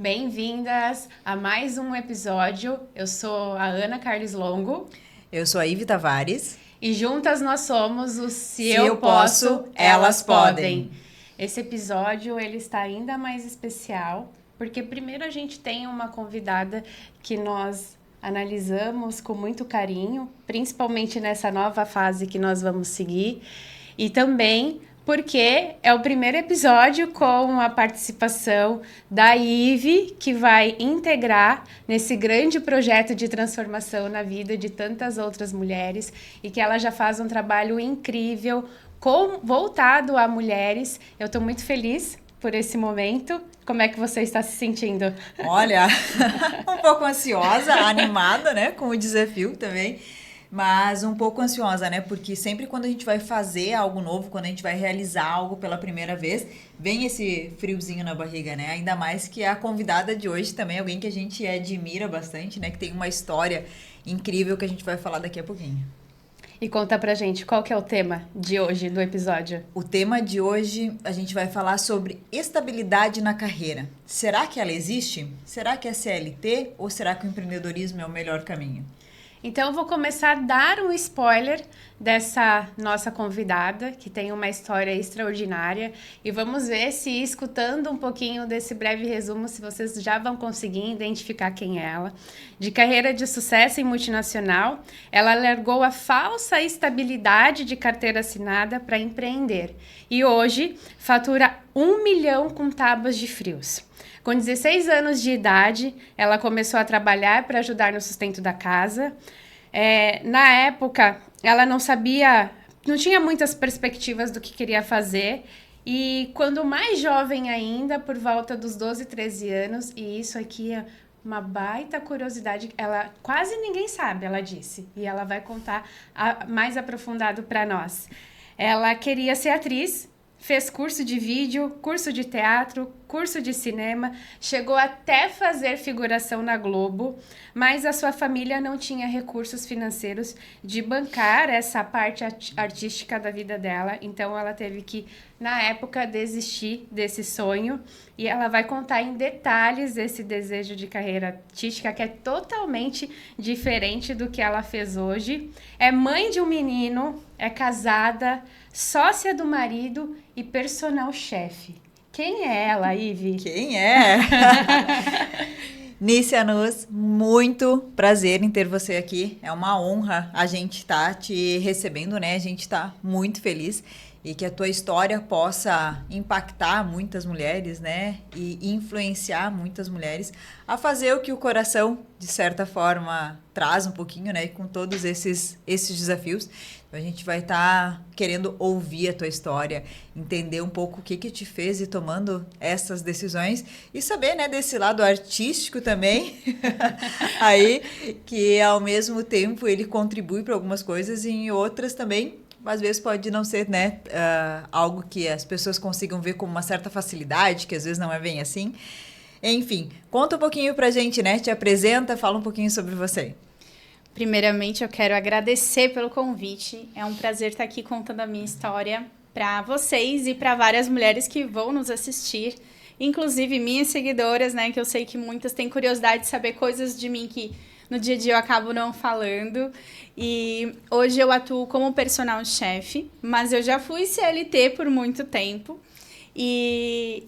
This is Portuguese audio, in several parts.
Bem-vindas a mais um episódio. Eu sou a Ana Carles Longo. Eu sou a Ive Tavares. E juntas nós somos o Se Eu Posso, Elas Podem. Esse episódio ele está ainda mais especial, porque primeiro a gente tem uma convidada que nós analisamos com muito carinho, principalmente nessa nova fase que nós vamos seguir, e também porque é o primeiro episódio com a participação da Ive, que vai integrar nesse grande projeto de transformação na vida de tantas outras mulheres, e que ela já faz um trabalho incrível voltado a mulheres. Eu estou muito feliz por esse momento. Como é que você está se sentindo? Olha, um pouco ansiosa, animada, né, com o desafio também. Mas um pouco ansiosa, né? Porque sempre quando a gente vai fazer algo novo, quando a gente vai realizar algo pela primeira vez, vem esse friozinho na barriga, né? Ainda mais que a convidada de hoje também é alguém que a gente admira bastante, né? Que tem uma história incrível que a gente vai falar daqui a pouquinho. E conta pra gente, qual que é o tema de hoje, do episódio? O tema de hoje, a gente vai falar sobre estabilidade na carreira. Será que ela existe? Será que é CLT ou será que o empreendedorismo é o melhor caminho? Então, eu vou começar a dar um spoiler dessa nossa convidada, que tem uma história extraordinária. E vamos ver se, escutando um pouquinho desse breve resumo, se vocês já vão conseguir identificar quem é ela. De carreira de sucesso em multinacional, ela largou a falsa estabilidade de carteira assinada para empreender. E hoje, fatura 1 milhão com tábuas de frios. Com 16 anos de idade, ela começou a trabalhar para ajudar no sustento da casa. Na época, ela não tinha muitas perspectivas do que queria fazer. E quando mais jovem ainda, por volta dos 12, 13 anos, e isso aqui é uma baita curiosidade, ela quase ninguém sabe, ela disse. E ela vai contar mais aprofundado para nós. Ela queria ser atriz. Fez curso de vídeo, curso de teatro, curso de cinema, chegou até fazer figuração na Globo, mas a sua família não tinha recursos financeiros de bancar essa parte artística da vida dela, então ela teve que, na época, desistir desse sonho, e ela vai contar em detalhes esse desejo de carreira artística, que é totalmente diferente do que ela fez hoje. É mãe de um menino, é casada, sócia do marido e personal chefe. Quem é ela, Ive? Quem é? Nícia Nus, muito prazer em ter você aqui. É uma honra a gente estar te recebendo, né? A gente está muito feliz e que a tua história possa impactar muitas mulheres, né? E influenciar muitas mulheres a fazer o que o coração, de certa forma, traz um pouquinho, né? Com todos esses desafios. Então, a gente vai estar querendo ouvir a tua história, entender um pouco o que te fez ir tomando essas decisões e saber, né, desse lado artístico também, aí, que ao mesmo tempo ele contribui para algumas coisas e em outras também, às vezes pode não ser, né, algo que as pessoas consigam ver com uma certa facilidade, que às vezes não é bem assim. Enfim, conta um pouquinho pra gente, né, te apresenta, fala um pouquinho sobre você. Primeiramente, eu quero agradecer pelo convite. É um prazer estar aqui contando a minha história para vocês e para várias mulheres que vão nos assistir, inclusive minhas seguidoras, né? Que eu sei que muitas têm curiosidade de saber coisas de mim que no dia a dia eu acabo não falando. E hoje eu atuo como personal chefe, mas eu já fui CLT por muito tempo. E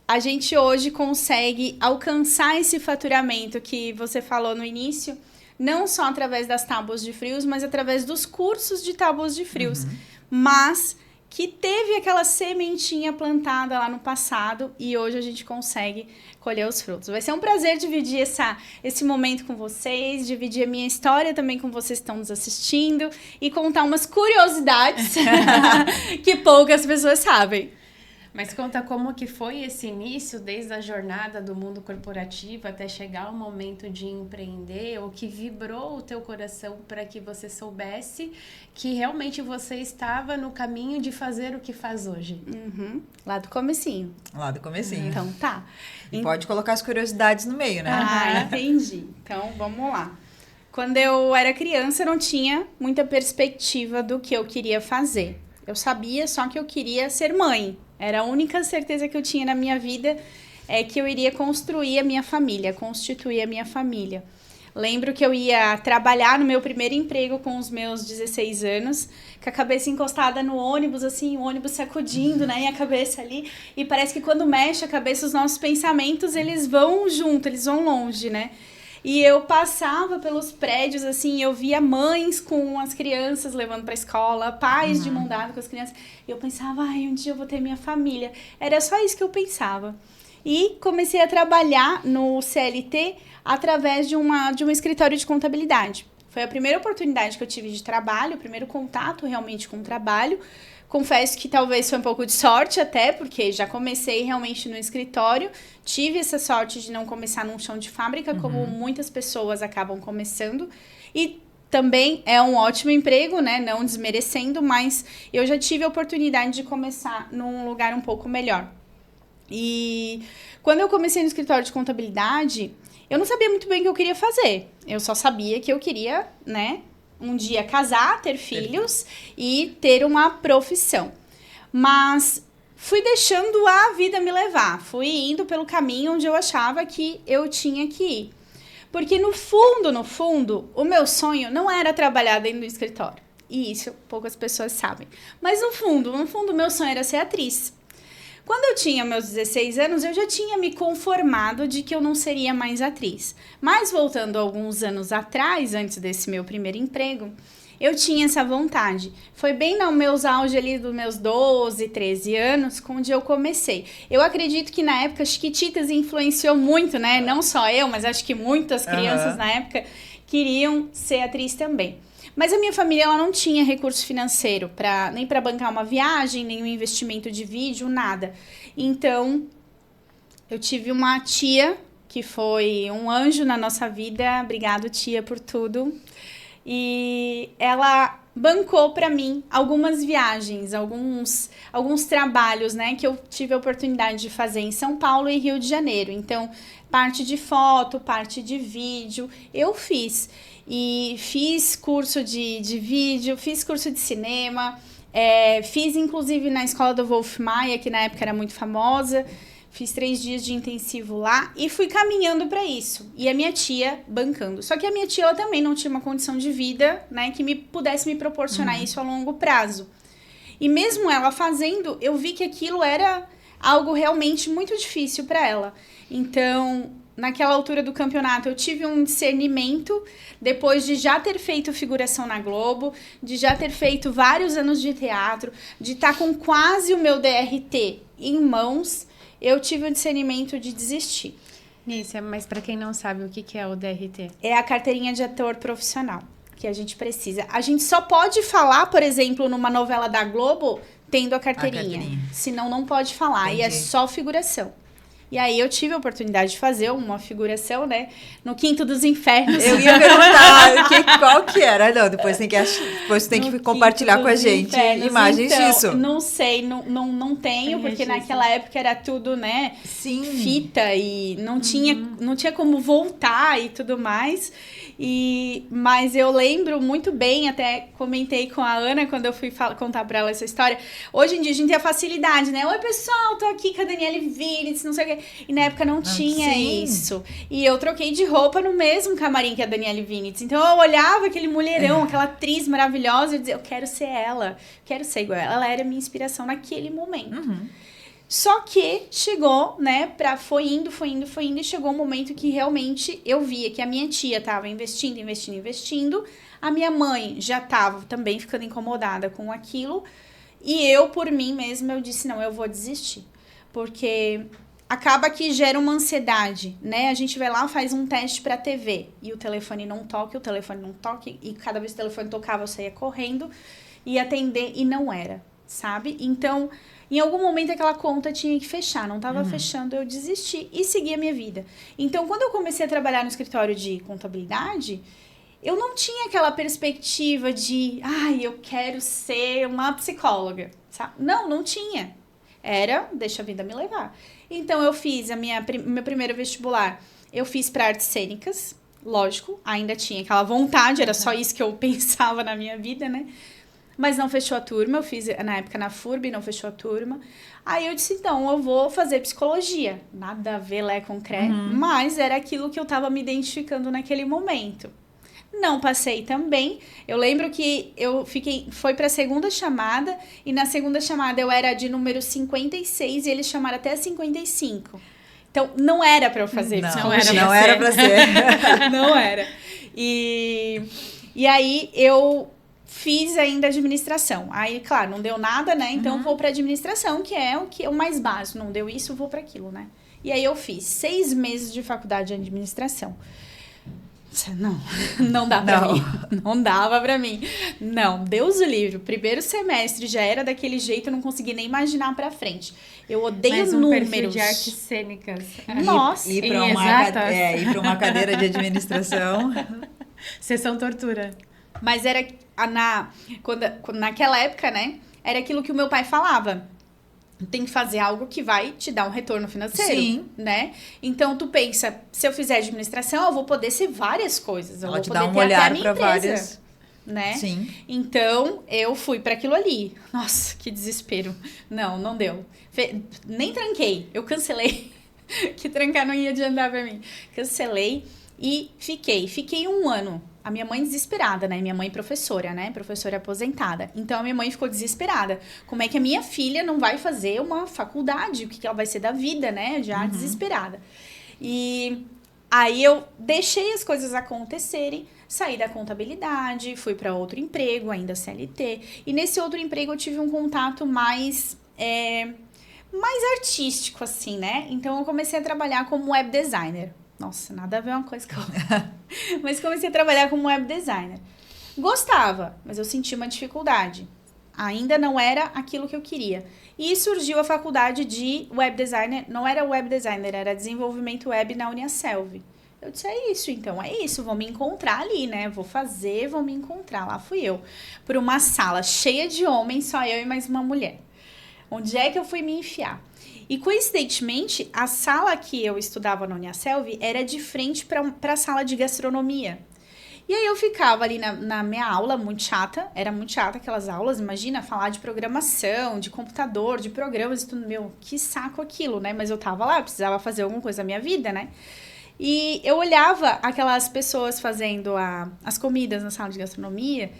a gente hoje consegue alcançar esse faturamento que você falou no início, não só através das tábuas de frios, mas através dos cursos de tábuas de frios. Uhum. Mas que teve aquela sementinha plantada lá no passado e hoje a gente consegue colher os frutos. Vai ser um prazer dividir esse momento com vocês, dividir a minha história também com vocês que estão nos assistindo e contar umas curiosidades que poucas pessoas sabem. Mas conta como que foi esse início, desde a jornada do mundo corporativo até chegar ao momento de empreender, o que vibrou o teu coração para que você soubesse que realmente você estava no caminho de fazer o que faz hoje. Uhum. Lá do comecinho. Lá do comecinho. Então tá. E pode colocar as curiosidades no meio, né? Ah, entendi. Então vamos lá. Quando eu era criança, eu não tinha muita perspectiva do que eu queria fazer. Eu sabia só que eu queria ser mãe. Era a única certeza que eu tinha na minha vida. é que eu iria construir a minha família, constituir a minha família. Lembro que eu ia trabalhar no meu primeiro emprego com os meus 16 anos, com a cabeça encostada no ônibus, assim, o ônibus sacudindo, né, e a cabeça ali, e parece que quando mexe a cabeça, os nossos pensamentos, eles vão junto, eles vão longe, né. E eu passava pelos prédios, assim, eu via mães com as crianças levando para a escola, pais de mão dada com as crianças, e eu pensava, ai, um dia eu vou ter minha família. Era só isso que eu pensava. E comecei a trabalhar no CLT através de um escritório de contabilidade. Foi a primeira oportunidade que eu tive de trabalho, o primeiro contato realmente com o trabalho. Confesso que talvez foi um pouco de sorte até, porque já comecei realmente no escritório. Tive essa sorte de não começar num chão de fábrica, como muitas pessoas acabam começando. E também é um ótimo emprego, né? Não desmerecendo, mas eu já tive a oportunidade de começar num lugar um pouco melhor. E quando eu comecei no escritório de contabilidade, eu não sabia muito bem o que eu queria fazer. Eu só sabia que eu queria, né, um dia casar, ter filhos e ter uma profissão. Mas fui deixando a vida me levar. Fui indo pelo caminho onde eu achava que eu tinha que ir. Porque no fundo, o meu sonho não era trabalhar dentro do escritório. E isso poucas pessoas sabem. Mas no fundo, o meu sonho era ser atriz. Quando eu tinha meus 16 anos, eu já tinha me conformado de que eu não seria mais atriz. Mas voltando alguns anos atrás, antes desse meu primeiro emprego, eu tinha essa vontade. Foi bem no meus auge ali dos meus 12, 13 anos, onde eu comecei. Eu acredito que na época Chiquititas influenciou muito, né? Não só eu, mas acho que muitas crianças na época queriam ser atriz também. Mas a minha família ela não tinha recurso financeiro nem para bancar uma viagem, nem um investimento de vídeo, nada. Então, eu tive uma tia que foi um anjo na nossa vida. Obrigado, tia, por tudo. E ela bancou para mim algumas viagens, alguns trabalhos, né, que eu tive a oportunidade de fazer em São Paulo e Rio de Janeiro. Então, parte de foto, parte de vídeo, eu fiz. E fiz curso de vídeo, fiz curso de cinema, fiz inclusive na escola do Wolf Maia, que na época era muito famosa, fiz 3 dias de intensivo lá e fui caminhando para isso. E a minha tia bancando. Só que a minha tia ela também não tinha uma condição de vida, né, que pudesse me proporcionar isso a longo prazo. E mesmo ela fazendo, eu vi que aquilo era algo realmente muito difícil para ela. Então, naquela altura do campeonato, eu tive um discernimento, depois de já ter feito figuração na Globo, de já ter feito vários anos de teatro, de estar com quase o meu DRT em mãos, eu tive o discernimento de desistir. Nícia, mas para quem não sabe, o que é o DRT? É a carteirinha de ator profissional que a gente precisa. A gente só pode falar, por exemplo, numa novela da Globo, tendo a carteirinha. Senão não pode falar. Entendi. E é só figuração. E aí eu tive a oportunidade de fazer uma figuração, né? No Quinto dos Infernos. Eu ia perguntar qual que era. Não, depois tem que compartilhar com a gente imagens então, disso. Não sei, não tenho, porque naquela época era tudo, né? Sim. Fita e não tinha como voltar e tudo mais. Mas eu lembro muito bem, até comentei com a Ana quando eu fui contar pra ela essa história. Hoje em dia a gente tem a facilidade, né? Oi, pessoal, tô aqui com a Daniele Vinitz, não sei o quê. E na época não tinha isso. E eu troquei de roupa no mesmo camarim que a Daniele Vinitz. Então eu olhava aquele mulherão, aquela atriz maravilhosa e dizia, eu quero ser ela, quero ser igual ela. Ela era a minha inspiração naquele momento. Só que chegou, né, foi indo, e chegou um momento que realmente eu via que a minha tia tava investindo. A minha mãe já tava também ficando incomodada com aquilo. E eu, por mim mesma, eu disse, não, eu vou desistir. Porque acaba que gera uma ansiedade, né? A gente vai lá, faz um teste pra TV. E o telefone não toca. E cada vez que o telefone tocava, eu saía correndo. Ia atender e não era, sabe? Então, em algum momento aquela conta tinha que fechar. Não tava fechando, eu desisti e segui a minha vida. Então, quando eu comecei a trabalhar no escritório de contabilidade, eu não tinha aquela perspectiva de, eu quero ser uma psicóloga, sabe? Não tinha. Era, deixa a vida me levar. Então, eu fiz meu primeiro vestibular. Eu fiz para artes cênicas, lógico, ainda tinha aquela vontade, era só isso que eu pensava na minha vida, né? mas não fechou a turma. Eu fiz, na época, na FURB, não fechou a turma. Aí eu disse, então, eu vou fazer psicologia. Nada a ver lá com CRE, mas era aquilo que eu tava me identificando naquele momento. Não passei também. Eu lembro que foi pra segunda chamada, e na segunda chamada eu era de número 56 e eles chamaram até 55. Então, não era pra eu fazer psicologia. Não era pra ser. Não era. E aí eu fiz ainda administração. Aí, claro, não deu nada, né? Então, vou pra administração, que é o mais básico. Não deu isso, vou pra aquilo, né? E aí eu fiz 6 meses de faculdade de administração. Não dá pra mim. Não dava pra mim. Não, Deus o livre. O primeiro semestre já era daquele jeito, eu não consegui nem imaginar pra frente. Eu odeio números. Perfil de artes cênicas. Nossa. Ir pra uma cadeira de administração. Sessão tortura. Mas era naquela época, né? Era aquilo que o meu pai falava. Tem que fazer algo que vai te dar um retorno financeiro. Sim. Né? Então, tu pensa, se eu fizer administração, eu vou poder ser várias coisas. Eu Ela vou te poder dá um ter até a olhar minha pra empresa, várias. né? Sim. Então, eu fui para aquilo ali. Nossa, que desespero. Não deu. Nem tranquei, eu cancelei. Que trancar não ia adiantar pra mim. Cancelei e fiquei 1 ano. A minha mãe desesperada, né? Minha mãe professora, né? Professora aposentada. Então, a minha mãe ficou desesperada. Como é que a minha filha não vai fazer uma faculdade? O que ela vai ser da vida, né? Já desesperada. E aí, eu deixei as coisas acontecerem. Saí da contabilidade, fui para outro emprego, ainda CLT. E nesse outro emprego, eu tive um contato mais artístico, assim, né? Então, eu comecei a trabalhar como web designer. Nossa, nada a ver uma coisa com a outra. Mas comecei a trabalhar como web designer. Gostava, mas eu senti uma dificuldade. Ainda não era aquilo que eu queria. E surgiu a faculdade de web designer. Não era web designer, era desenvolvimento web na Uniaselv. Eu disse, é isso, vou me encontrar ali, né? Vou me encontrar. Lá fui eu. Por uma sala cheia de homens, só eu e mais uma mulher. Onde é que eu fui me enfiar? E, coincidentemente, a sala que eu estudava na Uniaselv era de frente para a sala de gastronomia. E aí eu ficava ali na minha aula, muito chata. Era muito chata aquelas aulas, imagina, falar de programação, de computador, de programas e tudo. Meu, que saco aquilo, né? Mas eu tava lá, eu precisava fazer alguma coisa na minha vida, né? E eu olhava aquelas pessoas fazendo as comidas na sala de gastronomia.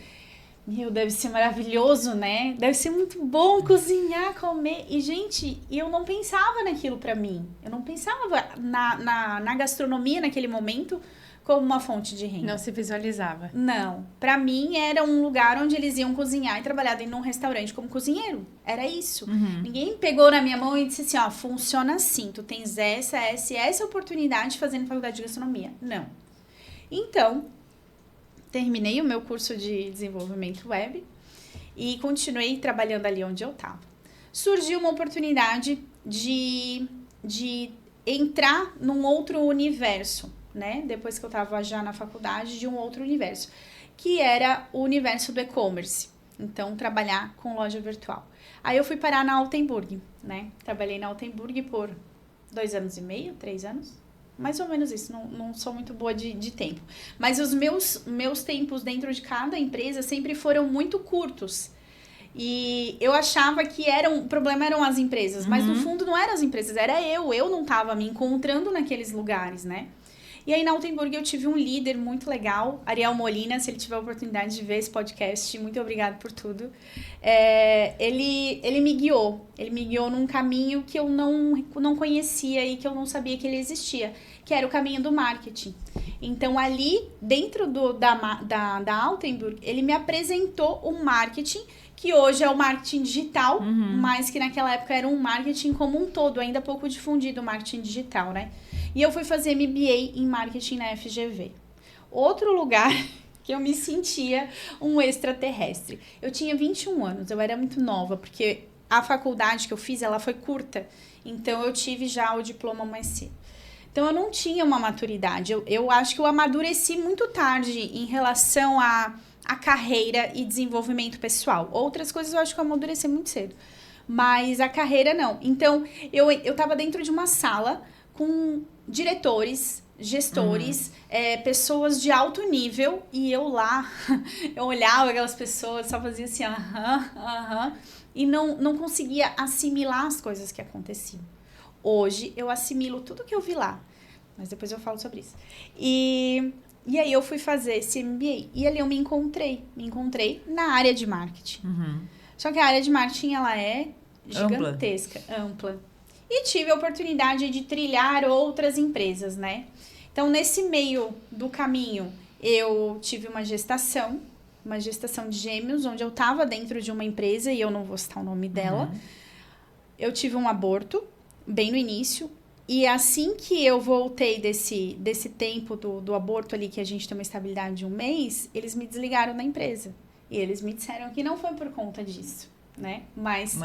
Meu, deve ser maravilhoso, né? Deve ser muito bom cozinhar, comer. E, gente, eu não pensava naquilo pra mim. Eu não pensava na gastronomia naquele momento como uma fonte de renda. Não se visualizava. Não. Pra mim, era um lugar onde eles iam cozinhar e trabalhar dentro de um restaurante como cozinheiro. Era isso. Ninguém pegou na minha mão e disse assim, ó, funciona assim. Tu tens essa oportunidade fazendo faculdade de gastronomia. Não. Então, terminei o meu curso de desenvolvimento web e continuei trabalhando ali onde eu estava. Surgiu uma oportunidade de entrar num outro universo, né? Depois que eu estava já na faculdade, de um outro universo, que era o universo do e-commerce. Então, trabalhar com loja virtual. Aí eu fui parar na Altenburg, né? Trabalhei na Altenburg por 2 anos e meio, 3 anos. Mais ou menos isso, não sou muito boa de tempo. Mas os meus tempos dentro de cada empresa sempre foram muito curtos. E eu achava que o problema eram as empresas, mas no fundo não eram as empresas, era eu não estava me encontrando naqueles lugares, né? E aí na Altenburg eu tive um líder muito legal, Ariel Molina, se ele tiver a oportunidade de ver esse podcast, muito obrigada por tudo. Ele me guiou num caminho que eu não conhecia e que eu não sabia que ele existia, que era o caminho do marketing. Então ali, dentro da Altenburg, ele me apresentou o marketing, que hoje é o marketing digital, mas que naquela época era um marketing como um todo, ainda pouco difundido o marketing digital, né? E eu fui fazer MBA em marketing na FGV. Outro lugar que eu me sentia um extraterrestre. Eu tinha 21 anos, eu era muito nova, porque a faculdade que eu fiz, ela foi curta. Então, eu tive já o diploma mais cedo. Então, eu não tinha uma maturidade. Eu acho que eu amadureci muito tarde em relação a carreira e desenvolvimento pessoal. Outras coisas eu acho que eu amadureci muito cedo. Mas a carreira, não. Então, eu tava dentro de uma sala com diretores, gestores, pessoas de alto nível, e eu lá, eu olhava aquelas pessoas, só fazia assim, e não conseguia assimilar as coisas que aconteciam. Hoje, eu assimilo tudo que eu vi lá, mas depois eu falo sobre isso. E aí eu fui fazer esse MBA, e ali eu me encontrei na área de marketing. Só que a área de marketing, ela é gigantesca, ampla. E tive a oportunidade de trilhar outras empresas, né? Então, nesse meio do caminho, eu tive uma gestação de gêmeos, onde eu estava dentro de uma empresa, e eu não vou citar o nome dela. Eu tive um aborto, bem no início, e assim que eu voltei desse tempo do aborto ali, que a gente tem uma estabilidade de 1 mês, eles me desligaram da empresa. E eles me disseram que não foi por conta disso, né? Mas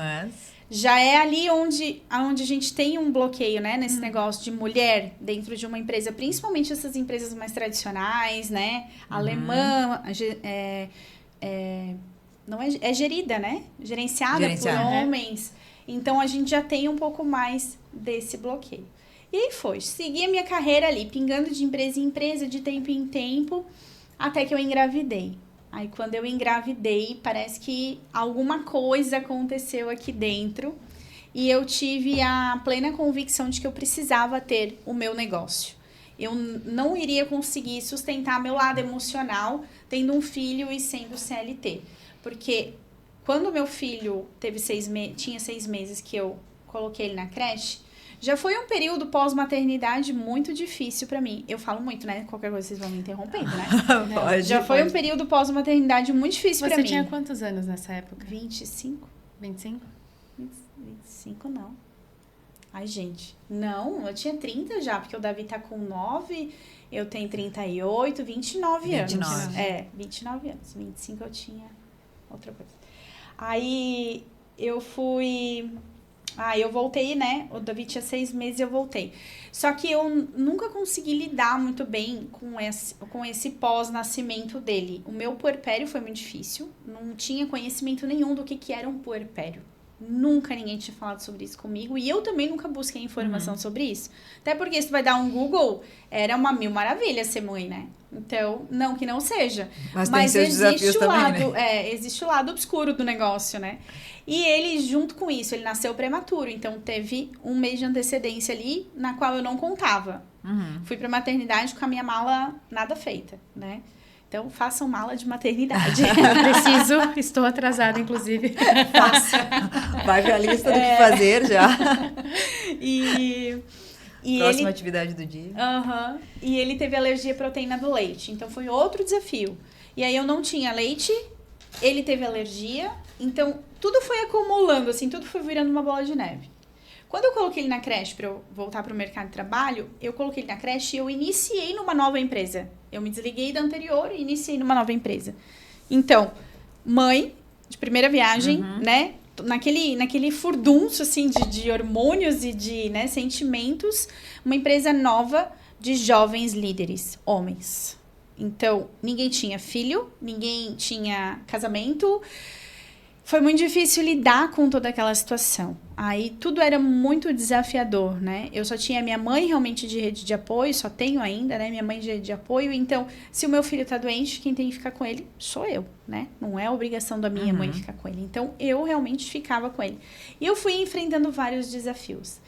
já é ali onde a gente tem um bloqueio, né? Nesse negócio de mulher dentro de uma empresa, principalmente essas empresas mais tradicionais, né? Alemã, não é gerida, né? Gerenciada por homens. Então, a gente já tem um pouco mais desse bloqueio. E aí segui a minha carreira ali, pingando de empresa em empresa, de tempo em tempo, até que eu engravidei. Aí, quando eu engravidei, parece que alguma coisa aconteceu aqui dentro e eu tive a plena convicção de que eu precisava ter o meu negócio. Eu não iria conseguir sustentar meu lado emocional tendo um filho e sendo CLT. Porque quando meu filho tinha 6 meses que eu coloquei ele na creche, já foi um período pós-maternidade muito difícil pra mim. Eu falo muito, né? Qualquer coisa vocês vão me interrompendo, né? Já foi um período pós-maternidade muito difícil pra mim. Você tinha quantos anos nessa época? 25. 25? 25 não. Ai, gente. Não, eu tinha 30 já, porque o Davi tá com 9, eu tenho 38, 29 anos. 29 anos. 25 eu tinha outra coisa. Aí eu voltei, né? O Davi tinha 6 meses e eu voltei. Só que eu nunca consegui lidar muito bem com esse pós-nascimento dele. O meu puerpério foi muito difícil. Não tinha conhecimento nenhum do que era um puerpério. Nunca ninguém tinha falado sobre isso comigo. E eu também nunca busquei informação sobre isso. Até porque se tu vai dar um Google, era uma mil maravilhas ser mãe, né? Então, não que não seja. Mas tem seus desafios também, né? Existe o lado obscuro do negócio, né? E ele, junto com isso, ele nasceu prematuro. Então, teve 1 mês de antecedência ali, na qual eu não contava. Fui pra maternidade com a minha mala nada feita, né? Então, façam mala de maternidade. Estou atrasada, inclusive. Faça. Vai ver a lista do que fazer já. Próxima atividade do dia. E ele teve alergia à proteína do leite. Então, foi outro desafio. E aí, eu não tinha leite, ele teve alergia. Então, tudo foi acumulando, assim, tudo foi virando uma bola de neve. Quando eu coloquei ele na creche para eu voltar para o mercado de trabalho, eu coloquei ele na creche e eu iniciei numa nova empresa. Eu me desliguei da anterior e iniciei numa nova empresa. Então, mãe de primeira viagem, né? Naquele furdunço, assim, de hormônios e de, né, sentimentos. Uma empresa nova de jovens líderes, homens. Então, ninguém tinha filho, ninguém tinha casamento. Foi muito difícil lidar com toda aquela situação. Aí tudo era muito desafiador, né? Eu só tinha minha mãe realmente de rede de apoio, só tenho ainda, né? Minha mãe de rede de apoio. Então, se o meu filho tá doente, quem tem que ficar com ele sou eu, né? Não é obrigação da minha mãe ficar com ele. Então, eu realmente ficava com ele. E eu fui enfrentando vários desafios.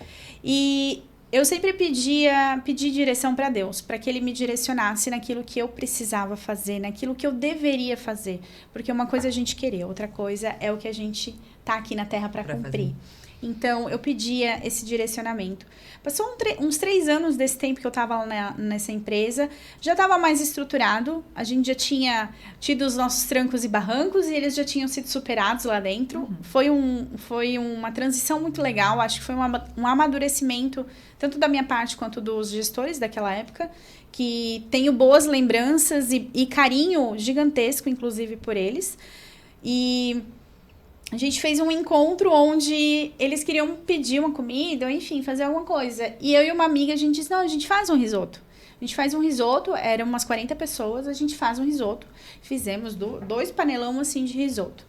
E eu sempre pedi direção para Deus, para que Ele me direcionasse naquilo que eu precisava fazer, naquilo que eu deveria fazer. Porque uma coisa é a gente querer, outra coisa é o que a gente tá aqui na Terra para cumprir. Fazer. Então, eu pedia esse direcionamento. Passou uns 3 anos desse tempo que eu estava nessa empresa, já estava mais estruturado, a gente já tinha tido os nossos trancos e barrancos e eles já tinham sido superados lá dentro. Foi uma transição muito legal, acho que foi um amadurecimento, tanto da minha parte quanto dos gestores daquela época, que tenho boas lembranças e carinho gigantesco, inclusive, por eles. E a gente fez um encontro onde eles queriam pedir uma comida, ou enfim, fazer alguma coisa. E eu e uma amiga, a gente disse, não, a gente faz um risoto. A gente faz um risoto, eram umas 40 pessoas, a gente faz um risoto. Fizemos 2 panelão assim de risoto.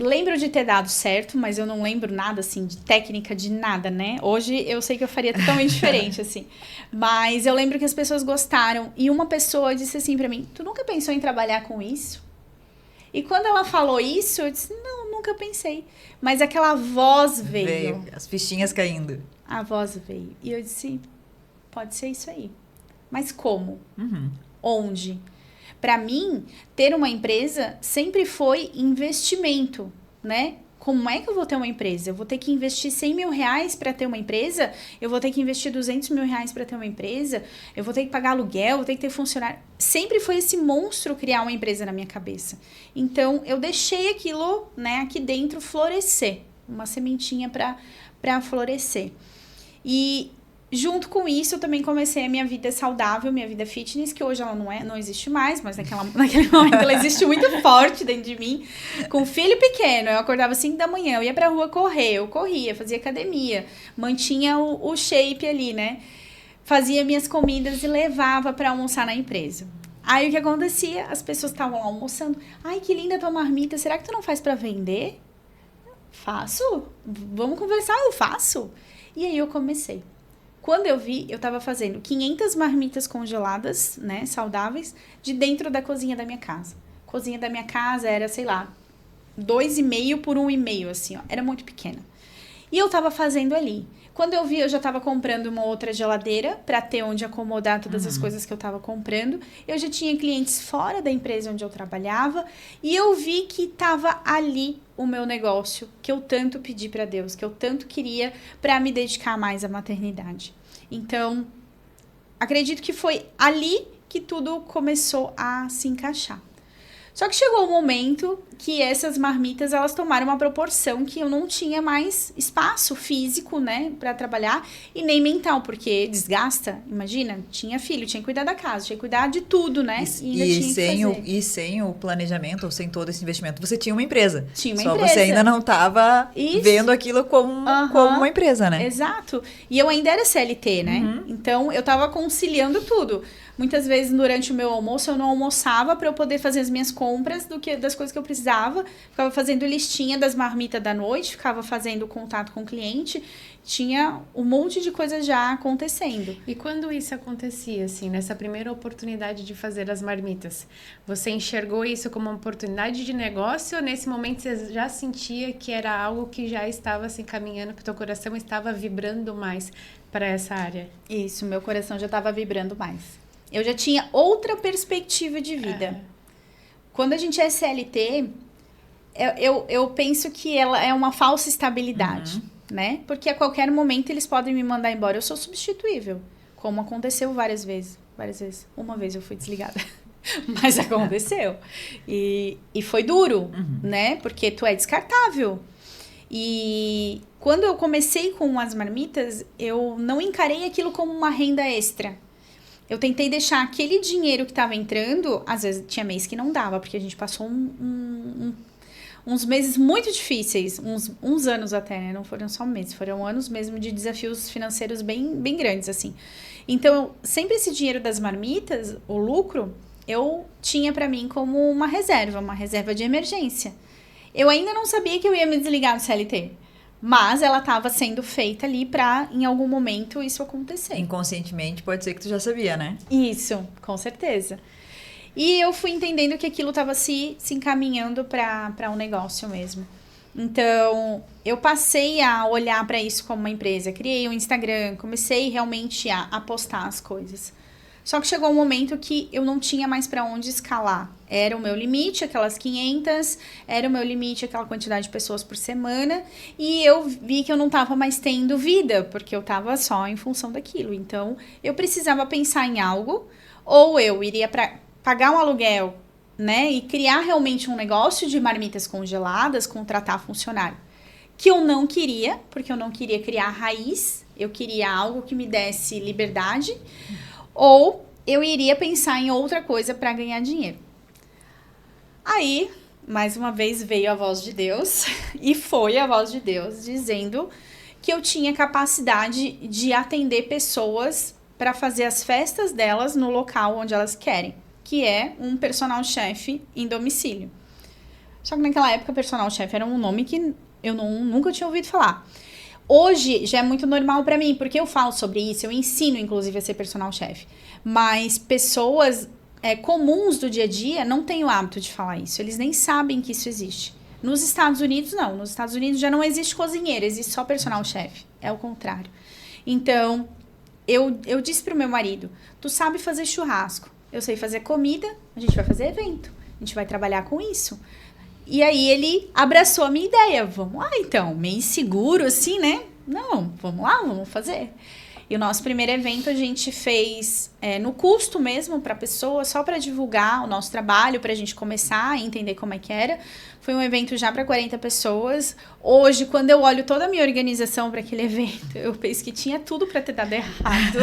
lembro de ter dado certo, mas eu não lembro nada, assim, de técnica, de nada, né? Hoje eu sei que eu faria totalmente diferente, assim. Mas eu lembro que as pessoas gostaram. E uma pessoa disse assim pra mim, tu nunca pensou em trabalhar com isso? E quando ela falou isso, eu disse, não, nunca pensei. Mas aquela voz veio. As fichinhas caindo. A voz veio. E eu disse, pode ser isso aí. Mas como? Onde? Para mim, ter uma empresa sempre foi investimento, né? Como é que eu vou ter uma empresa? Eu vou ter que investir 100 mil reais para ter uma empresa? Eu vou ter que investir 200 mil reais para ter uma empresa? Eu vou ter que pagar aluguel? Eu vou ter que ter funcionário? Sempre foi esse monstro criar uma empresa na minha cabeça. Então, eu deixei aquilo, né, aqui dentro florescer. Uma sementinha para florescer. E junto com isso, eu também comecei a minha vida saudável, minha vida fitness, que hoje ela não existe mais, mas naquele momento ela existe muito forte dentro de mim. Com filho pequeno, eu acordava 5 da manhã, eu ia pra rua correr, eu corria, fazia academia, mantinha o shape ali, né? Fazia minhas comidas e levava pra almoçar na empresa. Aí o que acontecia? As pessoas estavam lá almoçando. Ai, que linda tua marmita, será que tu não faz pra vender? Faço? Vamos conversar, eu faço. E aí eu comecei. Quando eu vi, eu tava fazendo 500 marmitas congeladas, né, saudáveis, de dentro da cozinha da minha casa. A cozinha da minha casa era, sei lá, 2,5 por 1,5, assim, ó. Era muito pequena. E eu tava fazendo ali. Quando eu vi, eu já tava comprando uma outra geladeira para ter onde acomodar todas as coisas que eu tava comprando. Eu já tinha clientes fora da empresa onde eu trabalhava. E eu vi que tava ali o meu negócio, que eu tanto pedi para Deus, que eu tanto queria para me dedicar mais à maternidade. Então, acredito que foi ali que tudo começou a se encaixar. Só que chegou um momento que essas marmitas, elas tomaram uma proporção que eu não tinha mais espaço físico, né, para trabalhar, e nem mental, porque desgasta, imagina, tinha filho, tinha que cuidar da casa, tinha que cuidar de tudo, né, e sem o planejamento, ou sem todo esse investimento, você tinha uma empresa. Tinha uma Só empresa. você ainda não estava vendo aquilo como uma empresa, né? Exato. E eu ainda era CLT, né? Então, eu tava conciliando tudo. Muitas vezes, durante o meu almoço, eu não almoçava para eu poder fazer as minhas compras das coisas que eu precisava. Ficava fazendo listinha das marmitas da noite, ficava fazendo contato com o cliente. Tinha um monte de coisa já acontecendo. E quando isso acontecia, assim, nessa primeira oportunidade de fazer as marmitas, você enxergou isso como uma oportunidade de negócio ou nesse momento você já sentia que era algo que já estava se encaminhando, que o teu coração estava vibrando mais para essa área? Isso, meu coração já estava vibrando mais. Eu já tinha outra perspectiva de vida. Quando a gente é CLT, eu penso que ela é uma falsa estabilidade, né? Porque a qualquer momento eles podem me mandar embora. Eu sou substituível, como aconteceu várias vezes. Uma vez eu fui desligada, mas aconteceu. E foi duro, né? Porque tu é descartável. E quando eu comecei com as marmitas, eu não encarei aquilo como uma renda extra. Eu tentei deixar aquele dinheiro que estava entrando, às vezes tinha mês que não dava, porque a gente passou uns meses muito difíceis, uns anos até, né? Não foram só meses, foram anos mesmo de desafios financeiros bem, bem grandes, assim. Então, sempre esse dinheiro das marmitas, o lucro, eu tinha para mim como uma reserva de emergência. Eu ainda não sabia que eu ia me desligar do CLT. Mas ela estava sendo feita ali para, em algum momento, isso acontecer. Inconscientemente, pode ser que tu já sabia, né? Isso, com certeza. E eu fui entendendo que aquilo estava se encaminhando para um negócio mesmo. Então, eu passei a olhar para isso como uma empresa. Criei um Instagram, comecei realmente a postar as coisas. Só que chegou um momento que eu não tinha mais para onde escalar. Era o meu limite, aquelas 500, era o meu limite, aquela quantidade de pessoas por semana. E eu vi que eu não estava mais tendo vida, porque eu estava só em função daquilo. Então, eu precisava pensar em algo, ou eu iria pagar um aluguel, né? E criar realmente um negócio de marmitas congeladas, contratar funcionário. Que eu não queria, porque eu não queria criar raiz. Eu queria algo que me desse liberdade. Ou eu iria pensar em outra coisa para ganhar dinheiro. Aí, mais uma vez, veio a voz de Deus, e foi a voz de Deus dizendo que eu tinha capacidade de atender pessoas para fazer as festas delas no local onde elas querem, que é um personal chef em domicílio. Só que naquela época, personal chef era um nome que eu nunca tinha ouvido falar. Hoje já é muito normal pra mim, porque eu falo sobre isso, eu ensino, inclusive, a ser personal chef. Mas pessoas comuns do dia a dia não têm o hábito de falar isso. Eles nem sabem que isso existe. Nos Estados Unidos, não. Nos Estados Unidos já não existe cozinheiro, existe só personal chef. É o contrário. Então, eu disse pro meu marido, tu sabe fazer churrasco, eu sei fazer comida, a gente vai fazer evento. A gente vai trabalhar com isso. E aí ele abraçou a minha ideia. Vamos lá, então. Meio inseguro, assim, né? Não, vamos lá, vamos fazer. E o nosso primeiro evento a gente fez no custo mesmo para a pessoa, só para divulgar o nosso trabalho, para a gente começar a entender como é que era. Foi um evento já para 40 pessoas. Hoje, quando eu olho toda a minha organização para aquele evento, eu penso que tinha tudo para ter dado errado.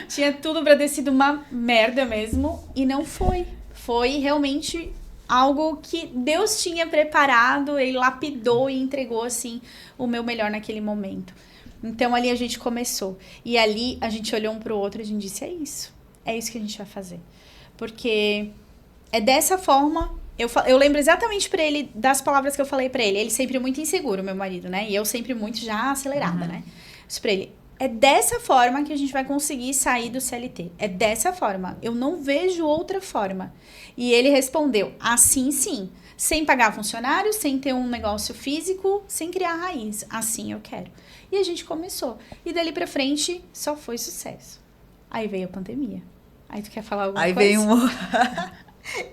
Tinha tudo para ter sido uma merda mesmo. E não foi. Foi realmente algo que Deus tinha preparado, Ele lapidou e entregou, assim, o meu melhor naquele momento. Então, ali a gente começou. E ali, a gente olhou um pro outro e a gente disse, é isso que a gente vai fazer. Porque é dessa forma, eu lembro exatamente pra ele, das palavras que eu falei pra ele. Ele sempre muito inseguro, meu marido, né? E eu sempre muito já acelerada, né? Disse pra ele, é dessa forma que a gente vai conseguir sair do CLT. É dessa forma. Eu não vejo outra forma. E ele respondeu, assim sim. Sem pagar funcionário, sem ter um negócio físico, sem criar raiz. Assim eu quero. E a gente começou. E dali pra frente, só foi sucesso. Aí veio a pandemia. Aí tu quer falar alguma coisa? Aí veio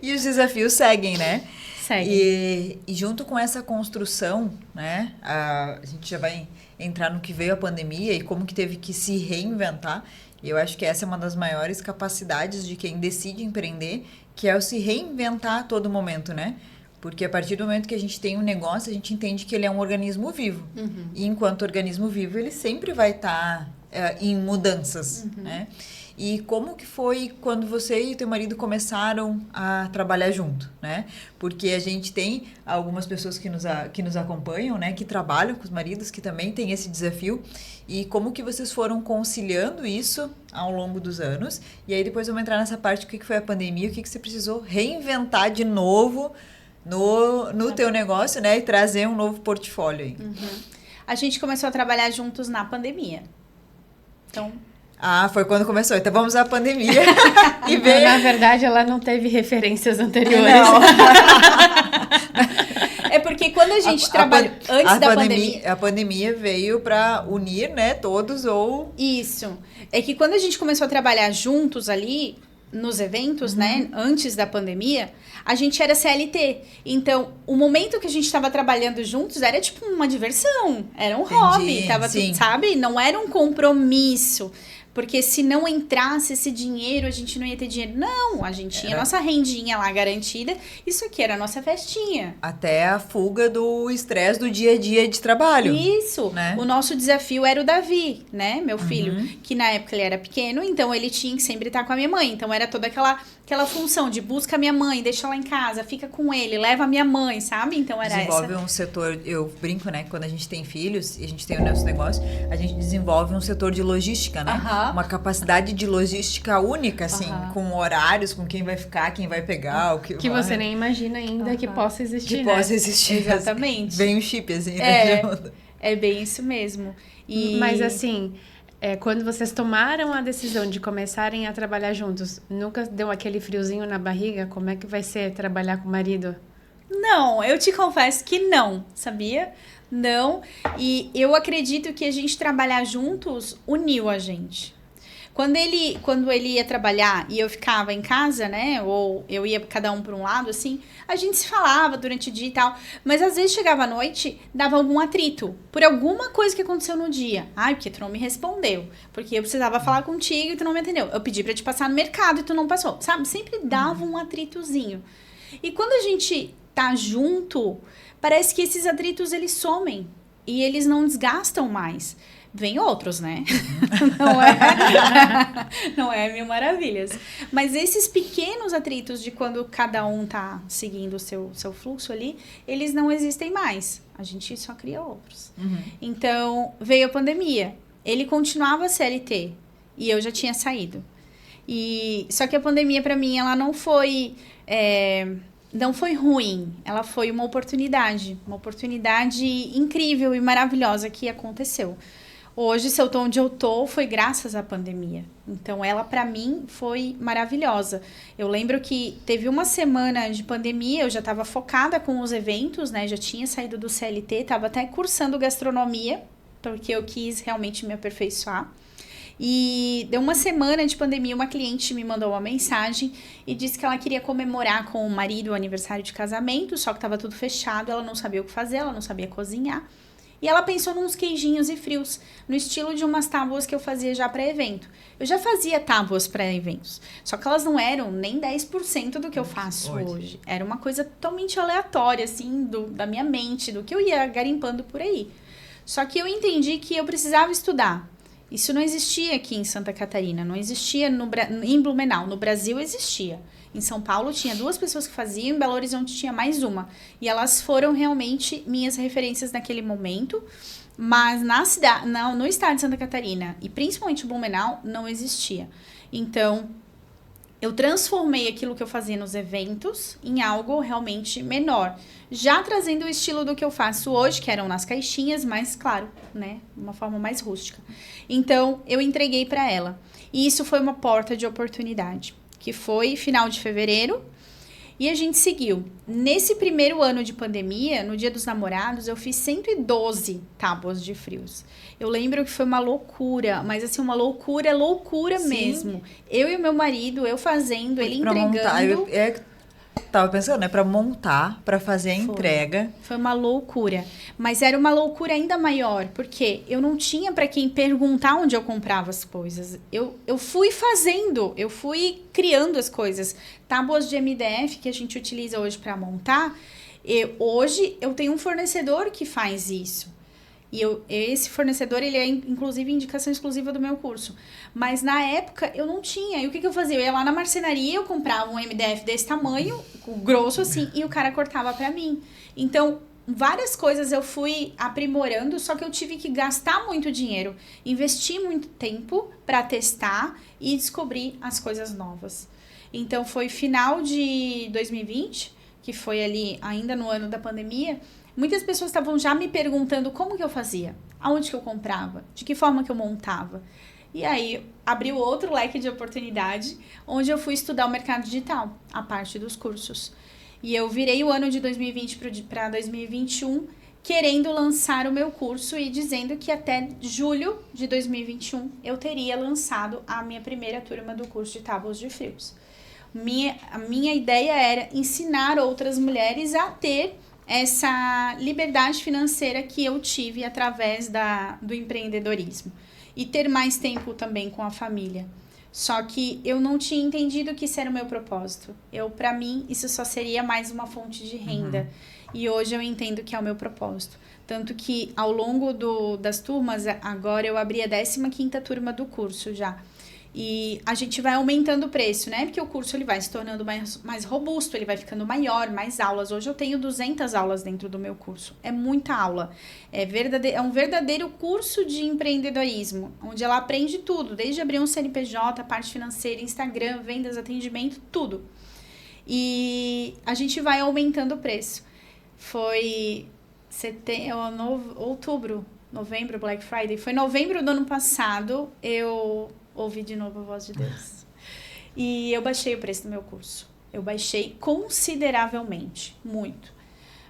E os desafios seguem, né? Segue. E junto com essa construção, né? A gente já vai entrar no que veio a pandemia e como que teve que se reinventar. E eu acho que essa é uma das maiores capacidades de quem decide empreender, que é o se reinventar a todo momento, né? Porque a partir do momento que a gente tem um negócio, a gente entende que ele é um organismo vivo. E enquanto organismo vivo, ele sempre vai estar em mudanças, né? E como que foi quando você e o teu marido começaram a trabalhar junto, né? Porque a gente tem algumas pessoas que nos acompanham, né? Que trabalham com os maridos, que também têm esse desafio. E como que vocês foram conciliando isso ao longo dos anos? E aí depois vamos entrar nessa parte, o que foi a pandemia, o que você precisou reinventar de novo no teu negócio, né? E trazer um novo portfólio aí. A gente começou a trabalhar juntos na pandemia. Então... foi quando começou. Então vamos à pandemia. E veio... Na verdade, ela não teve referências anteriores. Não. É porque quando a gente trabalhou antes da pandemia... A pandemia veio para unir, né, todos ou... Isso. É que quando a gente começou a trabalhar juntos ali, nos eventos, né, antes da pandemia, a gente era CLT. Então, o momento que a gente estava trabalhando juntos era tipo uma diversão. Era um hobby. Tava tudo, sabe? Não era um compromisso. Porque se não entrasse esse dinheiro, a gente não ia ter dinheiro. Não, a gente tinha a nossa rendinha lá garantida. Isso aqui era a nossa festinha. Até a fuga do estresse do dia a dia de trabalho. Isso. Né? O nosso desafio era o Davi, né? Meu filho. Que na época ele era pequeno, então ele tinha que sempre estar com a minha mãe. Então era toda aquela função de busca a minha mãe, deixa ela em casa, fica com ele, leva a minha mãe, sabe? Então era desenvolve um setor, eu brinco, né? Quando a gente tem filhos e a gente tem o nosso negócio, a gente desenvolve um setor de logística, né? Uma capacidade de logística única, assim, com horários, com quem vai ficar, quem vai pegar, o que que você nem imagina ainda que possa existir, que né? possa existir. Exatamente. Vem um chip, assim, né? É bem isso mesmo. Mas assim, quando vocês tomaram a decisão de começarem a trabalhar juntos, nunca deu aquele friozinho na barriga? Como é que vai ser trabalhar com o marido? Não, eu te confesso que não, sabia? Não. E eu acredito que a gente trabalhar juntos uniu a gente. Quando ele ia trabalhar e eu ficava em casa, né? Ou eu ia cada um para um lado, assim, a gente se falava durante o dia e tal. Mas às vezes chegava à noite, dava algum atrito. Por alguma coisa que aconteceu no dia. Ai, porque tu não me respondeu. Porque eu precisava falar contigo e tu não me entendeu. Eu pedi para te passar no mercado e tu não passou. Sabe? Sempre dava um atritozinho. E quando a gente tá junto, parece que esses atritos, eles somem. E eles não desgastam mais. Vem outros, né? Não é mil maravilhas. Mas esses pequenos atritos de quando cada um tá seguindo o seu fluxo ali, eles não existem mais. A gente só cria outros. Então, veio a pandemia. Ele continuava CLT e eu já tinha saído. Só que a pandemia, pra mim, ela não foi... não foi ruim, ela foi uma oportunidade incrível e maravilhosa que aconteceu. Hoje, se eu tô onde eu tô, foi graças à pandemia. Então, ela, para mim, foi maravilhosa. Eu lembro que teve uma semana de pandemia, eu já estava focada com os eventos, né? Já tinha saído do CLT, estava até cursando gastronomia, porque eu quis realmente me aperfeiçoar. E deu uma semana de pandemia, uma cliente me mandou uma mensagem e disse que ela queria comemorar com o marido o aniversário de casamento, só que estava tudo fechado, ela não sabia o que fazer, ela não sabia cozinhar. E ela pensou nos queijinhos e frios, no estilo de umas tábuas que eu fazia já para evento. Eu já fazia tábuas para eventos, só que elas não eram nem 10% do que eu faço hoje. Era uma coisa totalmente aleatória, assim, da minha mente, do que eu ia garimpando por aí. Só que eu entendi que eu precisava estudar. Isso não existia aqui em Santa Catarina, não existia em Blumenau. No Brasil existia. Em São Paulo tinha 2 pessoas que faziam, em Belo Horizonte tinha mais uma. E elas foram realmente minhas referências naquele momento. Mas no estado de Santa Catarina, e principalmente Blumenau, não existia. Então, eu transformei aquilo que eu fazia nos eventos em algo realmente menor. Já trazendo o estilo do que eu faço hoje, que eram nas caixinhas, mas claro, né? Uma forma mais rústica. Então, eu entreguei para ela. E isso foi uma porta de oportunidade, que foi final de fevereiro. E a gente seguiu. Nesse primeiro ano de pandemia, no Dia dos Namorados, eu fiz 112 tábuas de frios. Eu lembro que foi uma loucura, mas assim, uma loucura Sim. mesmo. Eu e o meu marido, eu fazendo, ele entregando. Tava pensando, né? Pra montar, pra fazer a entrega. Foi uma loucura. Mas era uma loucura ainda maior, porque eu não tinha pra quem perguntar onde eu comprava as coisas. Eu fui fazendo, eu fui criando as coisas. Tábuas de MDF que a gente utiliza hoje pra montar, hoje eu tenho um fornecedor que faz isso. E esse fornecedor, ele é inclusive indicação exclusiva do meu curso. Mas na época eu não tinha. E o que eu fazia? Eu ia lá na marcenaria, eu comprava um MDF desse tamanho, grosso assim, e o cara cortava pra mim. Então, várias coisas eu fui aprimorando, só que eu tive que gastar muito dinheiro, investir muito tempo pra testar e descobrir as coisas novas. Então, foi final de 2020, que foi ali ainda no ano da pandemia. Muitas pessoas estavam já me perguntando como que eu fazia, aonde que eu comprava, de que forma que eu montava. E aí, abriu outro leque de oportunidade, onde eu fui estudar o mercado digital, a parte dos cursos. E eu virei o ano de 2020 para 2021, querendo lançar o meu curso e dizendo que até julho de 2021 eu teria lançado a minha primeira turma do curso de tábuas de frios. A minha ideia era ensinar outras mulheres a ter essa liberdade financeira que eu tive através do empreendedorismo. E ter mais tempo também com a família. Só que eu não tinha entendido que isso era o meu propósito. Para mim, isso só seria mais uma fonte de renda. E hoje eu entendo que é o meu propósito. Tanto que ao longo das turmas, agora eu abri a 15ª turma do curso já. E a gente vai aumentando o preço, né? Porque o curso ele vai se tornando mais robusto, ele vai ficando maior, mais aulas. Hoje eu tenho 200 aulas dentro do meu curso. É muita aula. É um verdadeiro curso de empreendedorismo, onde ela aprende tudo, desde abrir um CNPJ, a parte financeira, Instagram, vendas, atendimento, tudo. E a gente vai aumentando o preço. Foi novembro, Black Friday. Foi novembro do ano passado, eu ouvi de novo a voz de Deus. E eu baixei o preço do meu curso. Eu baixei consideravelmente, muito.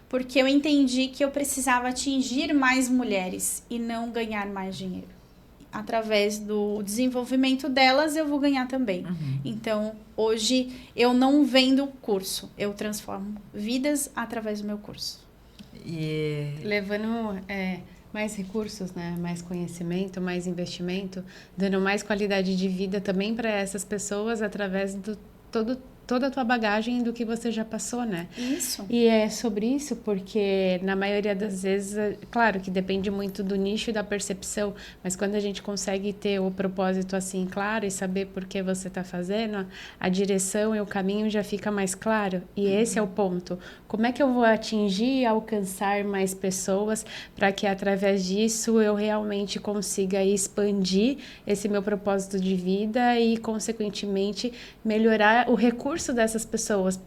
Porque eu entendi que eu precisava atingir mais mulheres e não ganhar mais dinheiro. Através do desenvolvimento delas, eu vou ganhar também. Então, hoje, eu não vendo curso. Eu transformo vidas através do meu curso. E levando mais recursos, né? Mais conhecimento, mais investimento, dando mais qualidade de vida também para essas pessoas através do toda a tua bagagem do que você já passou, né? Isso. E é sobre isso porque, na maioria das vezes, claro que depende muito do nicho e da percepção, mas quando a gente consegue ter o propósito assim claro e saber por que você está fazendo, a direção e o caminho já fica mais claro. E esse é o ponto. Como é que eu vou atingir e alcançar mais pessoas para que, através disso, eu realmente consiga expandir esse meu propósito de vida e, consequentemente, melhorar o recurso dessas pessoas,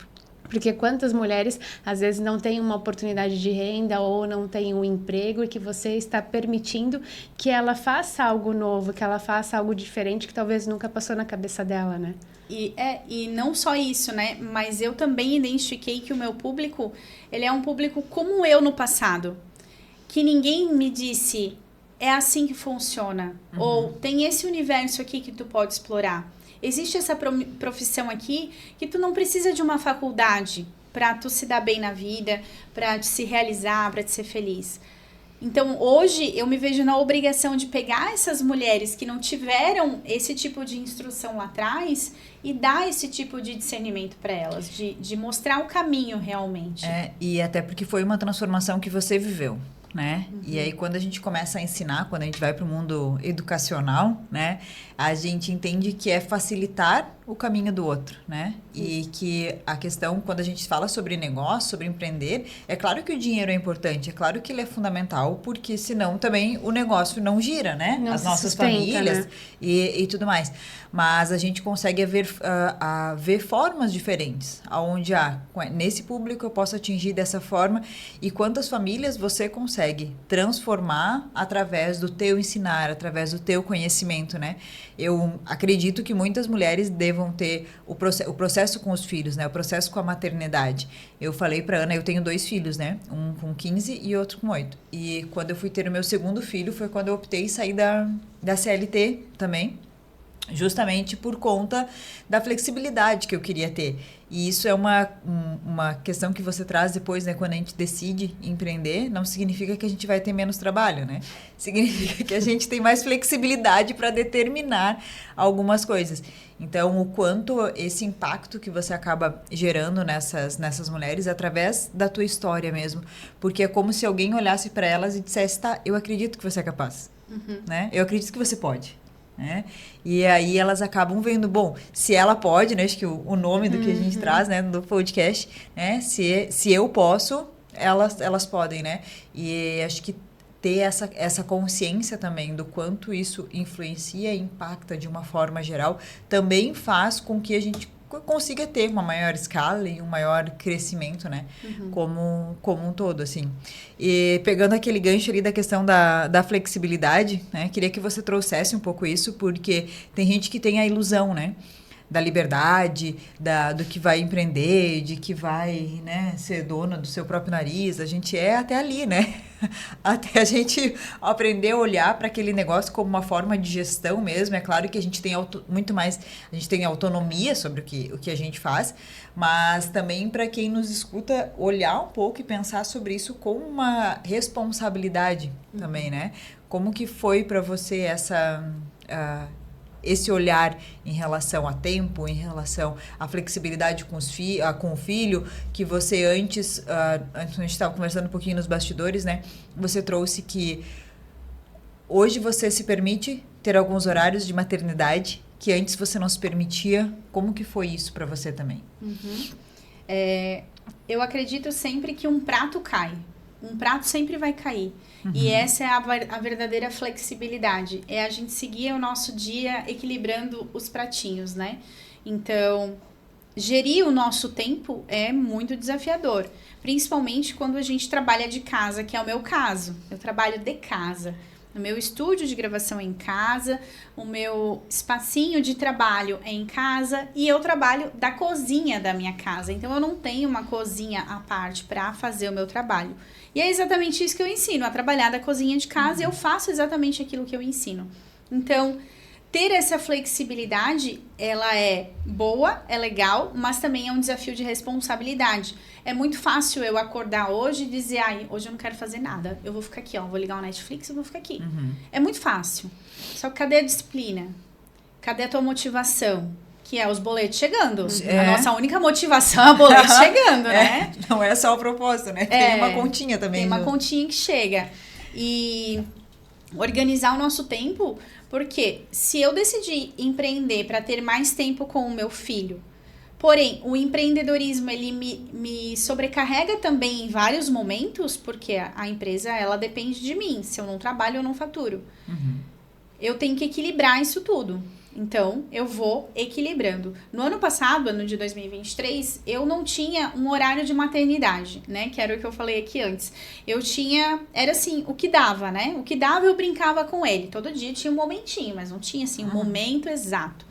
Porque quantas mulheres, às vezes, não têm uma oportunidade de renda ou não têm um emprego e que você está permitindo que ela faça algo novo, que ela faça algo diferente que talvez nunca passou na cabeça dela, né? E não só isso, né? Mas eu também identifiquei que o meu público, ele é um público como eu no passado. Que ninguém me disse, é assim que funciona. Ou tem esse universo aqui que tu pode explorar. Existe essa profissão aqui que tu não precisa de uma faculdade para tu se dar bem na vida, para te se realizar, para te ser feliz. Então, hoje, eu me vejo na obrigação de pegar essas mulheres que não tiveram esse tipo de instrução lá atrás e dar esse tipo de discernimento para elas, de mostrar o caminho realmente. E até porque foi uma transformação que você viveu, né? E aí, quando a gente começa a ensinar, quando a gente vai para o mundo educacional, né? A gente entende que é facilitar o caminho do outro, né? E que a questão, quando a gente fala sobre negócio, sobre empreender, é claro que o dinheiro é importante, é claro que ele é fundamental, porque senão também o negócio não gira, né? Não as se nossas sustenta, famílias, né? e tudo mais. Mas a gente consegue ver formas diferentes, onde nesse público eu posso atingir dessa forma, e quantas famílias você consegue transformar através do teu ensinar, através do teu conhecimento, né? Eu acredito que muitas mulheres devam ter o processo com os filhos, né? O processo com a maternidade. Eu falei para Ana, eu tenho 2 filhos, né? Um com 15 e outro com 8. E quando eu fui ter o meu segundo filho, foi quando eu optei em sair da CLT também, justamente por conta da flexibilidade que eu queria ter. E isso é uma questão que você traz depois, né? Quando a gente decide empreender, não significa que a gente vai ter menos trabalho, né? Significa que a gente tem mais flexibilidade para determinar algumas coisas. Então, o quanto esse impacto que você acaba gerando nessas mulheres através da tua história mesmo. Porque é como se alguém olhasse para elas e dissesse, tá, eu acredito que você é capaz, né? Eu acredito que você pode. Né? E aí elas acabam vendo, bom, se ela pode, né? Acho que o nome do que a gente traz, né, do podcast, né? Se eu posso, elas podem, né? E acho que ter essa consciência também do quanto isso influencia e impacta de uma forma geral também faz com que a gente consiga ter uma maior escala e um maior crescimento, né? Como um todo, assim. E pegando aquele gancho ali da questão da flexibilidade, né? Queria que você trouxesse um pouco isso, porque tem gente que tem a ilusão, né? Da liberdade, do que vai empreender, de que vai, né, ser dona do seu próprio nariz. A gente é até ali, né? Até a gente aprender a olhar para aquele negócio como uma forma de gestão mesmo. É claro que a gente tem muito mais, a gente tem autonomia sobre o que a gente faz, mas também para quem nos escuta olhar um pouco e pensar sobre isso com uma responsabilidade também, né? Como que foi para você esse olhar em relação a tempo, em relação à flexibilidade com o filho, que você antes a gente estava conversando um pouquinho nos bastidores, né? Você trouxe que hoje você se permite ter alguns horários de maternidade que antes você não se permitia. Como que foi isso para você também? Eu acredito sempre que um prato cai. Um prato sempre vai cair. E essa é a verdadeira flexibilidade. É a gente seguir o nosso dia equilibrando os pratinhos, né? Então, gerir o nosso tempo é muito desafiador. Principalmente quando a gente trabalha de casa, que é o meu caso. Eu trabalho de casa. O meu estúdio de gravação é em casa, o meu espacinho de trabalho é em casa e eu trabalho da cozinha da minha casa. Então, eu não tenho uma cozinha à parte para fazer o meu trabalho. E é exatamente isso que eu ensino, a trabalhar da cozinha de casa, e eu faço exatamente aquilo que eu ensino. Então, ter essa flexibilidade, ela é boa, é legal, mas também é um desafio de responsabilidade. É muito fácil eu acordar hoje e dizer, hoje eu não quero fazer nada, eu vou ficar aqui, vou ligar o Netflix e vou ficar aqui. É muito fácil. Só que cadê a disciplina? Cadê a tua motivação? Que é os boletos chegando. A nossa única motivação é o boleto chegando, né? Não é só o propósito, né? Tem uma continha também. Tem uma continha que chega. E organizar o nosso tempo, porque se eu decidir empreender para ter mais tempo com o meu filho, porém, o empreendedorismo, ele me sobrecarrega também em vários momentos, porque a empresa, ela depende de mim. Se eu não trabalho, eu não faturo. Eu tenho que equilibrar isso tudo. Então, eu vou equilibrando. No ano passado, ano de 2023, eu não tinha um horário de maternidade, né? Que era o que eu falei aqui antes. Eu tinha, era assim, o que dava, né? O que dava eu brincava com ele. Todo dia tinha um momentinho, mas não tinha assim um momento exato.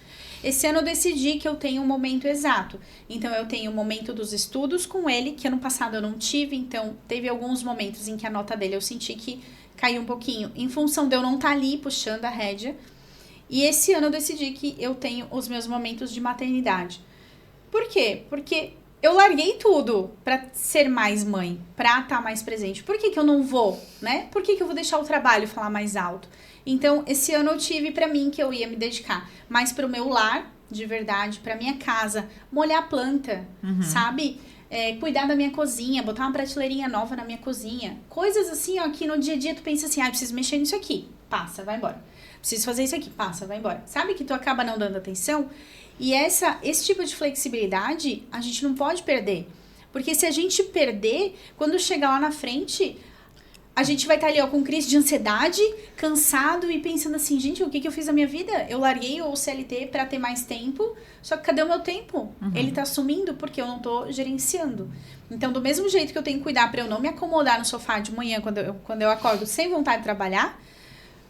Esse ano eu decidi que eu tenho um momento exato. Então, eu tenho o momento dos estudos com ele, que ano passado eu não tive. Então, teve alguns momentos em que a nota dele eu senti que caiu um pouquinho, em função de eu não estar ali puxando a rédea. E esse ano eu decidi que eu tenho os meus momentos de maternidade. Por quê? Porque eu larguei tudo pra ser mais mãe, pra estar mais presente. Por que eu não vou, né? Por que eu vou deixar o trabalho falar mais alto? Então, esse ano eu tive pra mim que eu ia me dedicar mais pro meu lar, de verdade, pra minha casa, molhar a planta, sabe? Cuidar da minha cozinha, botar uma prateleirinha nova na minha cozinha. Coisas assim, ó, que no dia a dia tu pensa assim, preciso mexer nisso aqui. Passa, vai embora. Preciso fazer isso aqui, passa, vai embora. Sabe que tu acaba não dando atenção? E esse tipo de flexibilidade a gente não pode perder. Porque se a gente perder, quando chegar lá na frente, a gente vai estar ali ó, com crise de ansiedade, cansado e pensando assim, gente, o que eu fiz na minha vida? Eu larguei o CLT para ter mais tempo, só que cadê o meu tempo? Ele tá sumindo porque eu não tô gerenciando. Então, do mesmo jeito que eu tenho que cuidar para eu não me acomodar no sofá de manhã quando eu acordo sem vontade de trabalhar,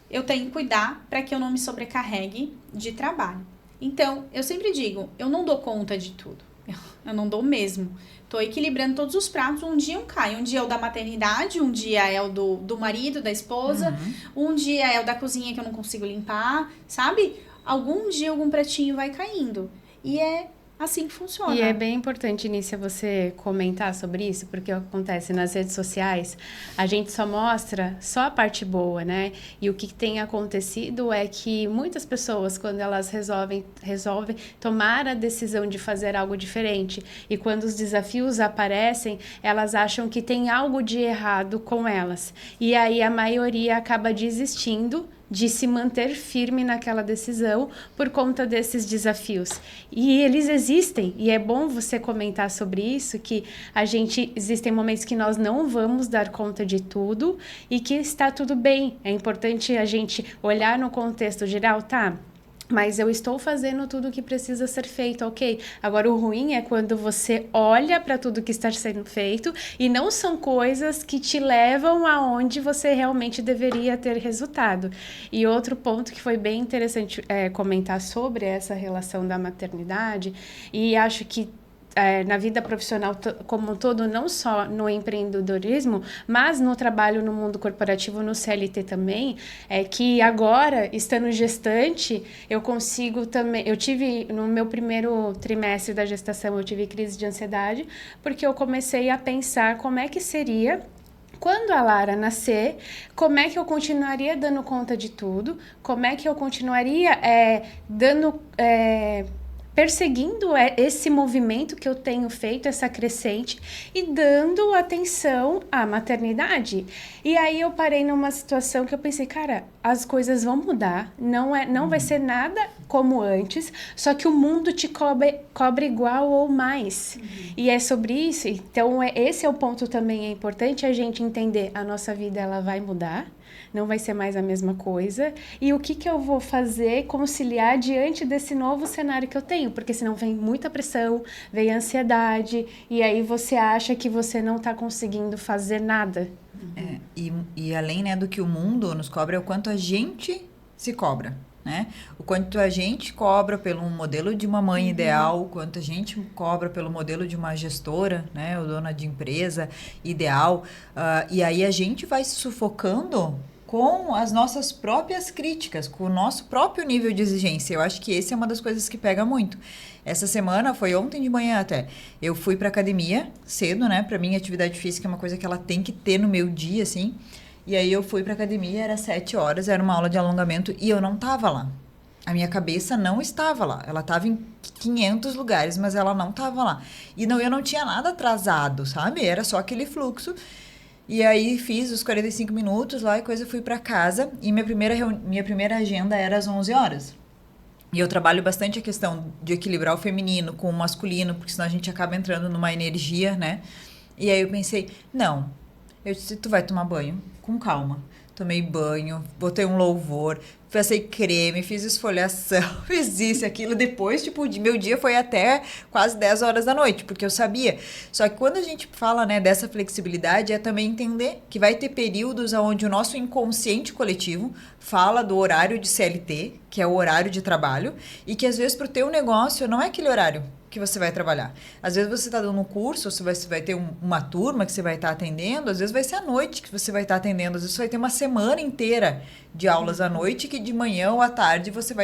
eu tenho que cuidar para que eu não me sobrecarregue de trabalho. Então, eu sempre digo, eu não dou conta de tudo. Eu não dou mesmo. Tô equilibrando todos os pratos. Um dia um cai. Um dia é o da maternidade, um dia é o do marido, da esposa. Um dia é o da cozinha que eu não consigo limpar, sabe? Algum dia algum pratinho vai caindo. E é assim que funciona. E é bem importante, Nícia, você comentar sobre isso, porque o que acontece nas redes sociais, a gente só mostra só a parte boa, né? E o que tem acontecido é que muitas pessoas, quando elas resolvem tomar a decisão de fazer algo diferente, e quando os desafios aparecem, elas acham que tem algo de errado com elas. E aí a maioria acaba desistindo de se manter firme naquela decisão por conta desses desafios. E eles existem, e é bom você comentar sobre isso, que existem momentos que nós não vamos dar conta de tudo e que está tudo bem. É importante a gente olhar no contexto geral, tá? Mas eu estou fazendo tudo o que precisa ser feito, ok? Agora, o ruim é quando você olha para tudo que está sendo feito e não são coisas que te levam aonde você realmente deveria ter resultado. E outro ponto que foi bem interessante comentar sobre essa relação da maternidade, e acho que na vida profissional como um todo, não só no empreendedorismo, mas no trabalho no mundo corporativo, no CLT também, é que agora, estando gestante, eu consigo também... Eu tive, no meu primeiro trimestre da gestação, eu tive crise de ansiedade, porque eu comecei a pensar como é que seria... Quando a Lara nascer, como é que eu continuaria dando conta de tudo? Como é que eu continuaria perseguindo esse movimento que eu tenho feito, essa crescente, e dando atenção à maternidade. E aí eu parei numa situação que eu pensei, cara, as coisas vão mudar, não vai ser nada como antes, só que o mundo te cobra igual ou mais. E é sobre isso. Então, esse é o ponto também, é importante a gente entender, a nossa vida ela vai mudar, não vai ser mais a mesma coisa, e o que eu vou fazer, conciliar diante desse novo cenário que eu tenho, porque senão vem muita pressão, vem ansiedade, e aí você acha que você não está conseguindo fazer nada. E além, né, do que o mundo nos cobra, é o quanto a gente se cobra, né? O quanto a gente cobra pelo modelo de uma mãe ideal, o quanto a gente cobra pelo modelo de uma gestora, né, ou dona de empresa ideal, e aí a gente vai se sufocando com as nossas próprias críticas, com o nosso próprio nível de exigência. Eu acho que esse é uma das coisas que pega muito. Essa semana, foi ontem de manhã até, eu fui pra academia cedo, né? Pra mim, atividade física é uma coisa que ela tem que ter no meu dia, assim. E aí eu fui pra academia, era 7 horas, era uma aula de alongamento e eu não tava lá. A minha cabeça não estava lá. Ela estava em 500 lugares, mas ela não estava lá. E eu não tinha nada atrasado, sabe? Era só aquele fluxo. E aí fiz os 45 minutos lá e fui para casa. E minha primeira agenda era às 11 horas. E eu trabalho bastante a questão de equilibrar o feminino com o masculino, porque senão a gente acaba entrando numa energia, né? E aí eu pensei, não, tu vai tomar banho com calma. tomei banho, botei um louvor, passei creme, fiz esfoliação, fiz isso e aquilo. Depois, tipo, meu dia foi até quase 10 horas da noite, porque eu sabia. Só que quando a gente fala, né, dessa flexibilidade, é também entender que vai ter períodos onde o nosso inconsciente coletivo fala do horário de CLT, que é o horário de trabalho, e que às vezes pro teu negócio não é aquele horário que você vai trabalhar. Às vezes você está dando um curso, você vai ter uma turma que você vai estar atendendo, às vezes vai ser à noite que você vai estar atendendo, às vezes você vai ter uma semana inteira de aulas à noite, que de manhã ou à tarde você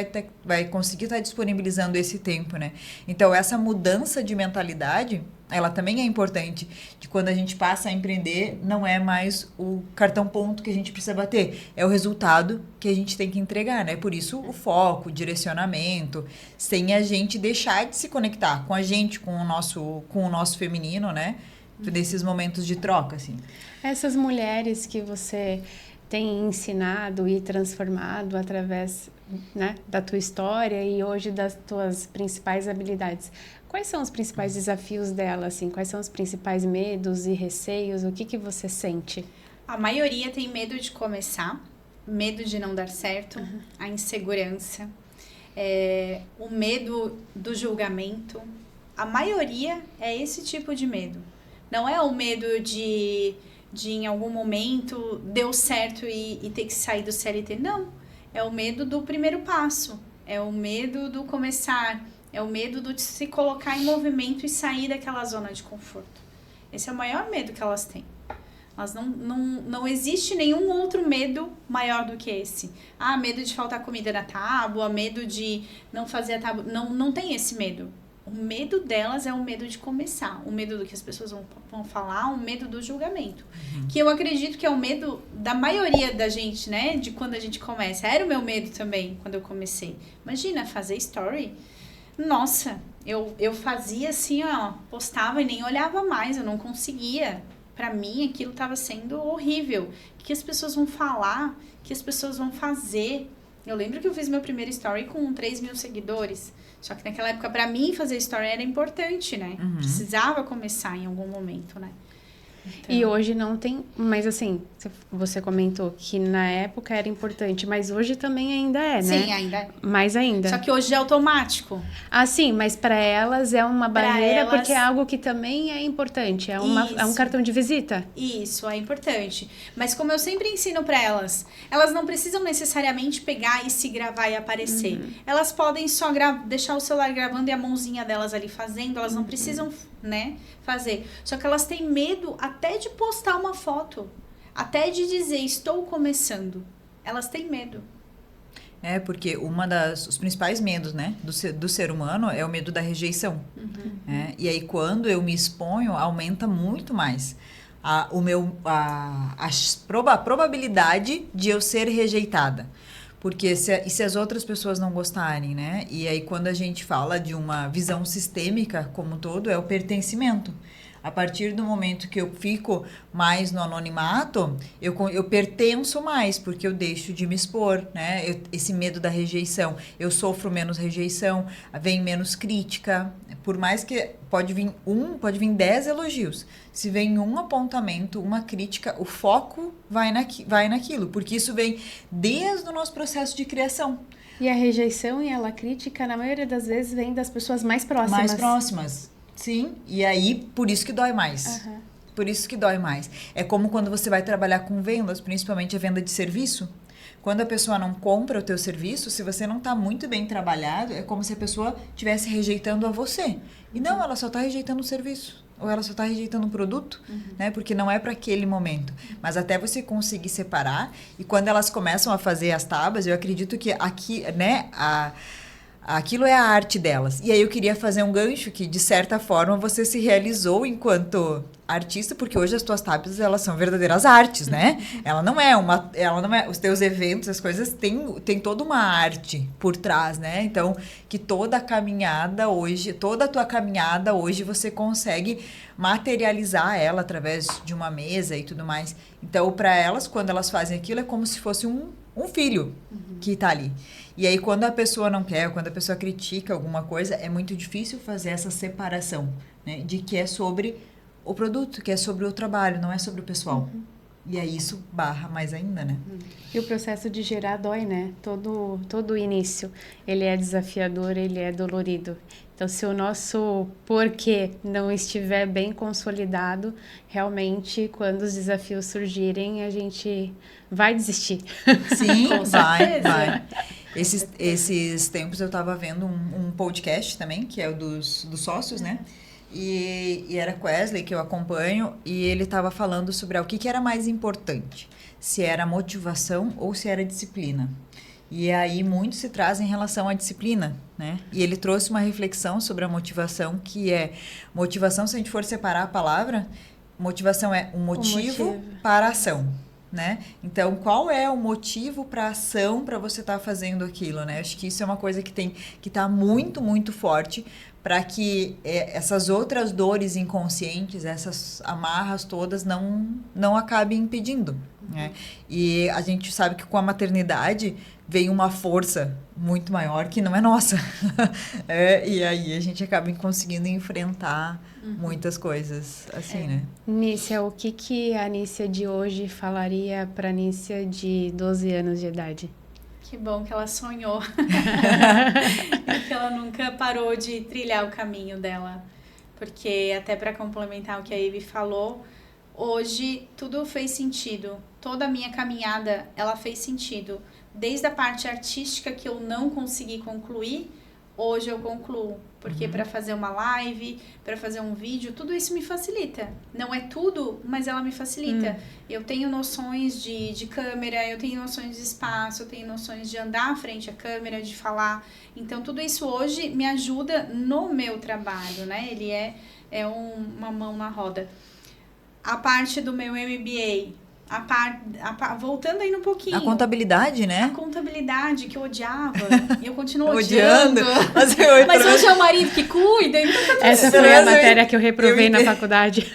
vai conseguir estar disponibilizando esse tempo, né? Então, essa mudança de mentalidade, ela também é importante, de quando a gente passa a empreender, não é mais o cartão ponto que a gente precisa bater, é o resultado que a gente tem que entregar, né? Por isso, o foco, o direcionamento, sem a gente deixar de se conectar com a gente, com o nosso feminino, né? Desses momentos de troca, assim. Essas mulheres que você tem ensinado e transformado através, né, da tua história e hoje das tuas principais habilidades. Quais são os principais desafios dela, assim? Quais são os principais medos e receios? O que você sente? A maioria tem medo de começar, medo de não dar certo, a insegurança, o medo do julgamento. A maioria é esse tipo de medo. Não é o medo de em algum momento deu certo e ter que sair do CLT. Não. É o medo do primeiro passo. É o medo do começar. É o medo de se colocar em movimento e sair daquela zona de conforto. Esse é o maior medo que elas têm. Elas não existe nenhum outro medo maior do que esse. Ah, medo de faltar comida na tábua, medo de não fazer a tábua. Não tem esse medo. O medo delas é o medo de começar, o medo do que as pessoas vão falar, o medo do julgamento. Que eu acredito que é o medo da maioria da gente, né? De quando a gente começa. Era o meu medo também, quando eu comecei. Imagina, fazer story. Nossa, eu fazia assim, ó, postava e nem olhava mais, eu não conseguia. Pra mim, aquilo tava sendo horrível. O que as pessoas vão falar? O que as pessoas vão fazer? Eu lembro que eu fiz meu primeiro story com 3 mil seguidores. Só que naquela época, pra mim, fazer story era importante, né? Precisava começar em algum momento, né? Então... E hoje não tem... Mas assim, você comentou que na época era importante, mas hoje também ainda é, né? Sim, ainda é. Mais ainda. Só que hoje é automático. Ah, sim, mas para elas é uma barreira elas... porque é algo que também é importante. É um cartão de visita. Isso, é importante. Mas como eu sempre ensino para elas não precisam necessariamente pegar e se gravar e aparecer. Elas podem só deixar o celular gravando e a mãozinha delas ali fazendo. Elas não precisam, né, fazer. Só que elas têm medo até de postar uma foto. Até de dizer, estou começando. Elas têm medo. É, porque os principais medos, né, do ser humano é o medo da rejeição. E aí, quando eu me exponho, aumenta muito mais a probabilidade de eu ser rejeitada. Porque se as outras pessoas não gostarem, né? E aí, quando a gente fala de uma visão sistêmica como um todo, é o pertencimento. A partir do momento que eu fico mais no anonimato, eu pertenço mais, porque eu deixo de me expor, né? Esse medo da rejeição. Eu sofro menos rejeição, vem menos crítica. Por mais que pode vir 10 elogios. Se vem um apontamento, uma crítica, o foco vai naquilo. Porque isso vem desde o nosso processo de criação. E a rejeição e a crítica, na maioria das vezes, vem das pessoas mais próximas. Mais próximas. Sim, e aí por isso que dói mais. Por isso que dói mais. É como quando você vai trabalhar com vendas, principalmente a venda de serviço. Quando a pessoa não compra o teu serviço, se você não está muito bem trabalhado, é como se a pessoa estivesse rejeitando a você. E não, ela só está rejeitando o serviço. Ou ela só está rejeitando um produto, né? Porque não é para aquele momento. Mas até você conseguir separar. E quando elas começam a fazer as tábuas, eu acredito que aqui, né? Aquilo é a arte delas. E aí eu queria fazer um gancho que, de certa forma, você se realizou enquanto artista, porque hoje as tuas tábuas, elas são verdadeiras artes, né? Ela não é os teus eventos, as coisas tem toda uma arte por trás, né? Então, que toda a tua caminhada hoje você consegue materializar ela através de uma mesa e tudo mais. Então, para elas, quando elas fazem aquilo, é como se fosse um filho que está ali. E aí, quando a pessoa não quer, quando a pessoa critica alguma coisa, é muito difícil fazer essa separação, né? De que é sobre o produto, que é sobre o trabalho, não é sobre o pessoal. E aí isso barra mais ainda, né? E o processo de gerar dói, né? Todo o início, ele é desafiador, ele é dolorido. Então, se o nosso porquê não estiver bem consolidado, realmente, quando os desafios surgirem, a gente vai desistir. Sim, vai. Esses tempos eu estava vendo um podcast também, que é o dos sócios, né? E era com Wesley, que eu acompanho, e ele estava falando sobre o que era mais importante, se era motivação ou se era disciplina. E aí muito se traz em relação à disciplina, né? E ele trouxe uma reflexão sobre a motivação, que é motivação, se a gente for separar a palavra, motivação é um motivo para a ação, né? Então, qual é o motivo para a ação para você estar fazendo aquilo, né? Acho que isso é uma coisa que tá muito, muito forte, para que essas outras dores inconscientes, essas amarras todas não acabem impedindo, né? E a gente sabe que com a maternidade vem uma força muito maior que não é nossa. E aí a gente acaba conseguindo enfrentar muitas coisas assim, né? Nícia, o que a Nícia de hoje falaria para a Nícia de 12 anos de idade? Que bom que ela sonhou. E que ela nunca parou de trilhar o caminho dela. Porque, até para complementar o que a Ivy falou, hoje tudo fez sentido. Toda a minha caminhada, ela fez sentido. Desde a parte artística que eu não consegui concluir, hoje eu concluo. Porque para fazer uma live, para fazer um vídeo, tudo isso me facilita. Não é tudo, mas ela me facilita. Eu tenho noções de câmera, eu tenho noções de espaço, eu tenho noções de andar à frente à câmera, de falar. Então, tudo isso hoje me ajuda no meu trabalho, né? Ele é uma mão na roda. A parte do meu MBA... voltando aí um pouquinho. A contabilidade, né? A contabilidade que eu odiava. E eu continuo odiando. Mas hoje é o marido que cuida. Então tá essa foi a matéria que eu reprovei na faculdade.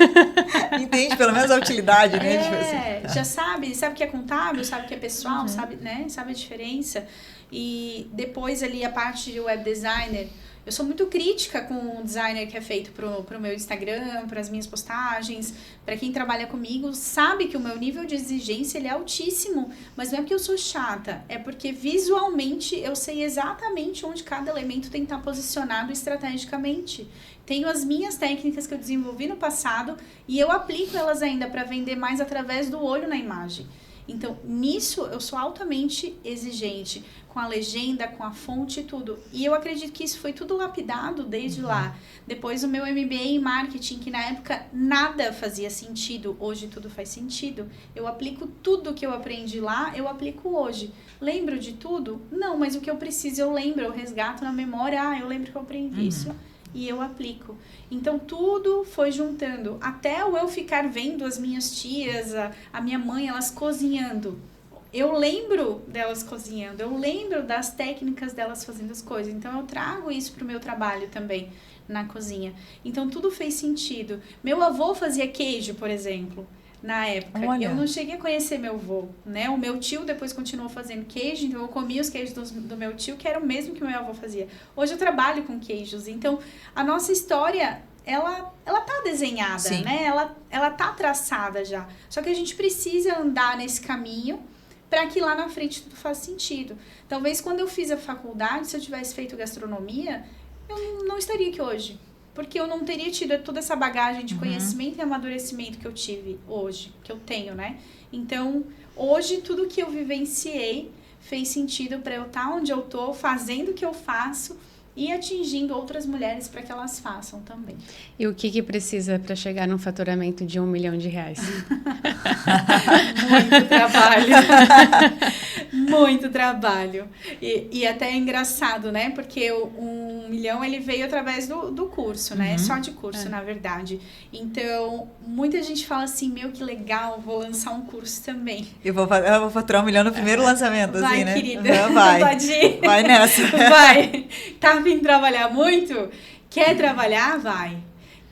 Entende? Pelo menos a utilidade, né? Já sabe o que é contábil, sabe o que é pessoal, sabe a diferença. E depois ali a parte de web designer. Eu sou muito crítica com o designer que é feito pro meu Instagram, para as minhas postagens. Para quem trabalha comigo, sabe que o meu nível de exigência ele é altíssimo. Mas não é porque eu sou chata, é porque visualmente eu sei exatamente onde cada elemento tem que estar posicionado estrategicamente. Tenho as minhas técnicas que eu desenvolvi no passado e eu aplico elas ainda para vender mais através do olho na imagem. Então, nisso eu sou altamente exigente, com a legenda, com a fonte e tudo. E eu acredito que isso foi tudo lapidado desde lá. Depois o meu MBA em marketing, que na época nada fazia sentido, hoje tudo faz sentido. Eu aplico tudo que eu aprendi lá, eu aplico hoje. Lembro de tudo? Não, mas o que eu preciso eu lembro, eu resgato na memória, eu lembro que eu aprendi isso. E eu aplico. Então, tudo foi juntando. Até eu ficar vendo as minhas tias, a minha mãe, elas cozinhando. Eu lembro delas cozinhando. Eu lembro das técnicas delas fazendo as coisas. Então, eu trago isso pro meu trabalho também, na cozinha. Então, tudo fez sentido. Meu avô fazia queijo, por exemplo, na época. Olha. Eu não cheguei a conhecer meu avô, né? O meu tio depois continuou fazendo queijo, então eu comia os queijos do meu tio, que era o mesmo que o meu avô fazia. Hoje eu trabalho com queijos, então a nossa história, ela tá desenhada, Sim. né? Ela tá traçada já. Só que a gente precisa andar nesse caminho para que lá na frente tudo faça sentido. Talvez quando eu fiz a faculdade, se eu tivesse feito gastronomia, eu não estaria aqui hoje. Porque eu não teria tido toda essa bagagem de conhecimento e amadurecimento que eu tive hoje, que eu tenho, né? Então, hoje, tudo que eu vivenciei fez sentido para eu estar onde eu tô, fazendo o que eu faço e atingindo outras mulheres para que elas façam também. E o que precisa para chegar num faturamento de R$1 milhão? Muito trabalho. Muito trabalho. E até é engraçado, né? Porque o 1 milhão, ele veio através do curso, né? Só de curso, na verdade. Então, muita gente fala assim, meu, que legal, vou lançar um curso também. Eu vou faturar R$1 milhão no primeiro lançamento, vai, assim, né? Querida. Vai, pode ir. Vai nessa. Vai. Tá vindo trabalhar muito? Quer trabalhar? Vai.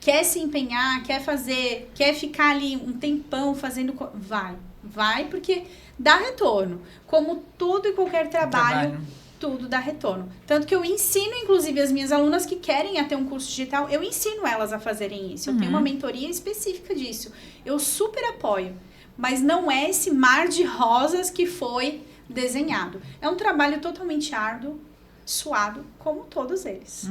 Quer se empenhar, quer ficar ali um tempão fazendo... Vai, porque dá retorno. Como todo e qualquer trabalho, tudo dá retorno. Tanto que eu ensino, inclusive, as minhas alunas que querem ter um curso digital, eu ensino elas a fazerem isso. Eu tenho uma mentoria específica disso. Eu super apoio. mas não é esse mar de rosas que foi desenhado. É um trabalho totalmente árduo, suado, como todos eles.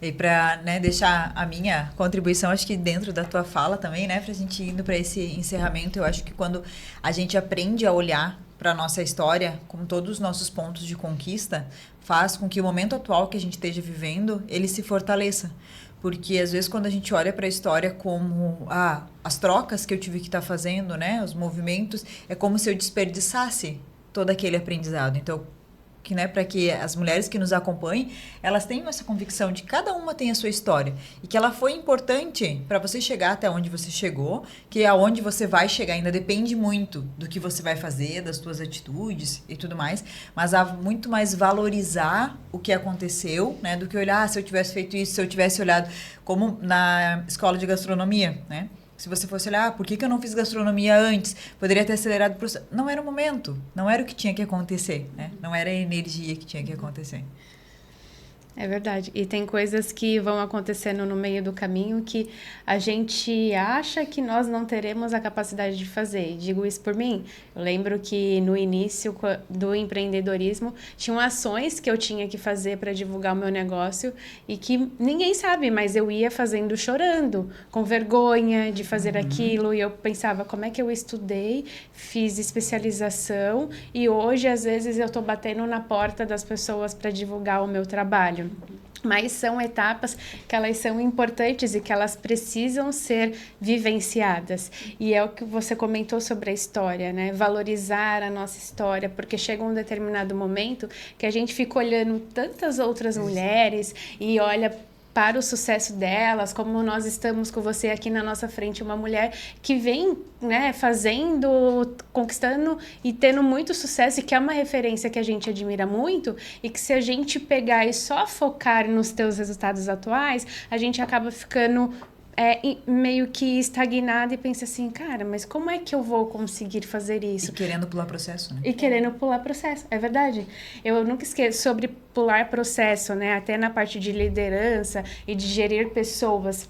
E para, né, deixar a minha contribuição, acho que dentro da tua fala também, né, para a gente indo para esse encerramento, eu acho que quando a gente aprende a olhar para a nossa história com todos os nossos pontos de conquista, faz com que o momento atual que a gente esteja vivendo, ele se fortaleça. Porque às vezes quando a gente olha para a história como as trocas que eu tive que estar fazendo, né, os movimentos, é como se eu desperdiçasse todo aquele aprendizado. Então, que, né, para que as mulheres que nos acompanhem, elas tenham essa convicção de que cada uma tem a sua história e que ela foi importante para você chegar até onde você chegou, que aonde você vai chegar ainda depende muito do que você vai fazer, das suas atitudes e tudo mais, mas há muito mais valorizar o que aconteceu, né, do que olhar se eu tivesse feito isso, se eu tivesse olhado como na escola de gastronomia, né? Se você fosse olhar, por que eu não fiz gastronomia antes? Poderia ter acelerado o processo. Não era o momento, não era o que tinha que acontecer, né? Não era a energia que tinha que acontecer. É verdade. E tem coisas que vão acontecendo no meio do caminho que a gente acha que nós não teremos a capacidade de fazer. Digo isso por mim. Eu lembro que no início do empreendedorismo tinham ações que eu tinha que fazer para divulgar o meu negócio e que ninguém sabe, mas eu ia fazendo chorando, com vergonha de fazer aquilo. E eu pensava, como é que eu estudei, fiz especialização e hoje, às vezes, eu estou batendo na porta das pessoas para divulgar o meu trabalho. Mas são etapas que elas são importantes e que elas precisam ser vivenciadas. E é o que você comentou sobre a história, né? Valorizar a nossa história, porque chega um determinado momento que a gente fica olhando tantas outras mulheres e olha para o sucesso delas, como nós estamos com você aqui na nossa frente, uma mulher que vem, né, fazendo, conquistando e tendo muito sucesso e que é uma referência que a gente admira muito e que se a gente pegar e só focar nos teus resultados atuais, a gente acaba ficando meio que estagnada e pensa assim, cara, mas como é que eu vou conseguir fazer isso? E querendo pular processo, né? E querendo pular processo, é verdade. Eu nunca esqueço sobre pular processo, né? Até na parte de liderança e de gerir pessoas.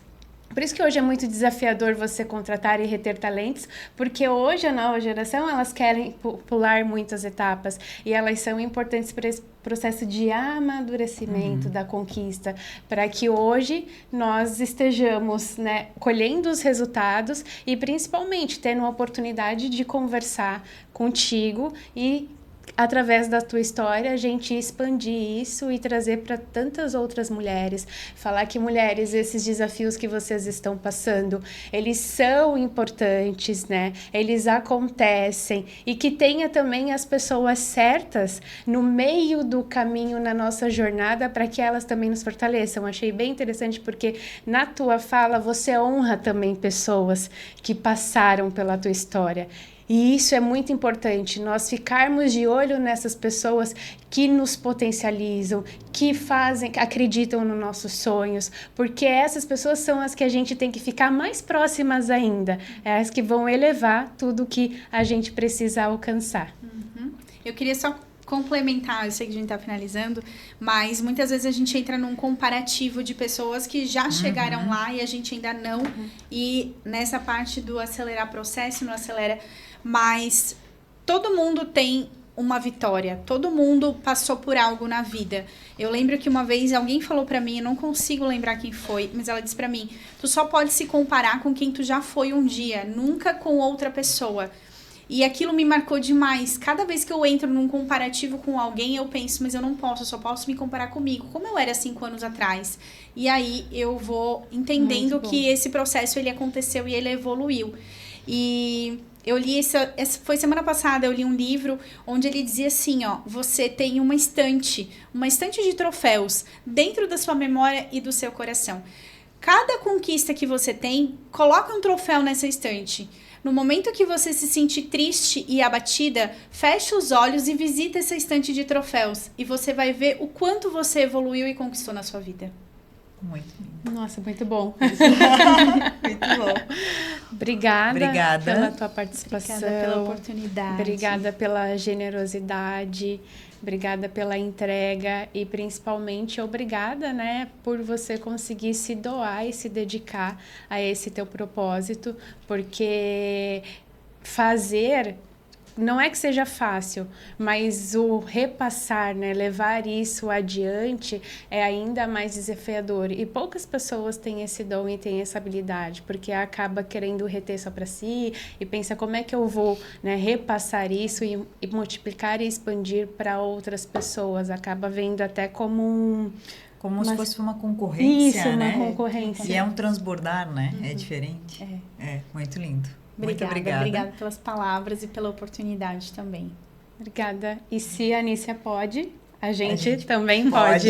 Por isso que hoje é muito desafiador você contratar e reter talentos, porque hoje a nova geração, elas querem pular muitas etapas e elas são importantes para esse processo de amadurecimento da conquista, para que hoje nós estejamos, né, colhendo os resultados e principalmente tendo a oportunidade de conversar contigo e através da tua história, a gente expandir isso e trazer para tantas outras mulheres. Falar que, mulheres, esses desafios que vocês estão passando, eles são importantes, né? Eles acontecem. E que tenha também as pessoas certas no meio do caminho na nossa jornada para que elas também nos fortaleçam. Achei bem interessante porque na tua fala você honra também pessoas que passaram pela tua história. E isso é muito importante, nós ficarmos de olho nessas pessoas que nos potencializam, que acreditam nos nossos sonhos, porque essas pessoas são as que a gente tem que ficar mais próximas ainda, é as que vão elevar tudo que a gente precisa alcançar. Eu queria só complementar, eu sei que a gente está finalizando, mas muitas vezes a gente entra num comparativo de pessoas que já chegaram lá e a gente ainda não, e nessa parte do acelerar processo, não acelera, mas todo mundo tem uma vitória, todo mundo passou por algo na vida. Eu lembro que uma vez alguém falou pra mim, eu não consigo lembrar quem foi, mas ela disse pra mim, tu só pode se comparar com quem tu já foi um dia, nunca com outra pessoa. E aquilo me marcou demais. Cada vez que eu entro num comparativo com alguém, eu penso, mas eu não posso, eu só posso me comparar comigo. Como eu era 5 anos atrás? E aí eu vou entendendo que esse processo ele aconteceu e ele evoluiu. E eu li, foi semana passada, eu li um livro onde ele dizia assim, ó, você tem uma estante de troféus dentro da sua memória e do seu coração. Cada conquista que você tem, coloca um troféu nessa estante. No momento que você se sentir triste e abatida, feche os olhos e visita essa estante de troféus. E você vai ver o quanto você evoluiu e conquistou na sua vida. Muito lindo. Nossa, muito bom. Muito bom. Obrigada pela tua participação. Obrigada pela oportunidade. Obrigada pela generosidade. Obrigada pela entrega e principalmente obrigada, né, por você conseguir se doar e se dedicar a esse teu propósito, porque fazer, não é que seja fácil, mas o repassar, né, levar isso adiante é ainda mais desafiador. E poucas pessoas têm esse dom e têm essa habilidade, porque acaba querendo reter só para si e pensa como é que eu vou, né, repassar isso e multiplicar e expandir para outras pessoas. Acaba vendo até como se fosse uma concorrência, isso, né? Uma concorrência. E é um transbordar, né? É diferente. Muito lindo. Muito obrigada. Obrigada pelas palavras e pela oportunidade também. Obrigada. E se a Anícia pode, a gente também pode.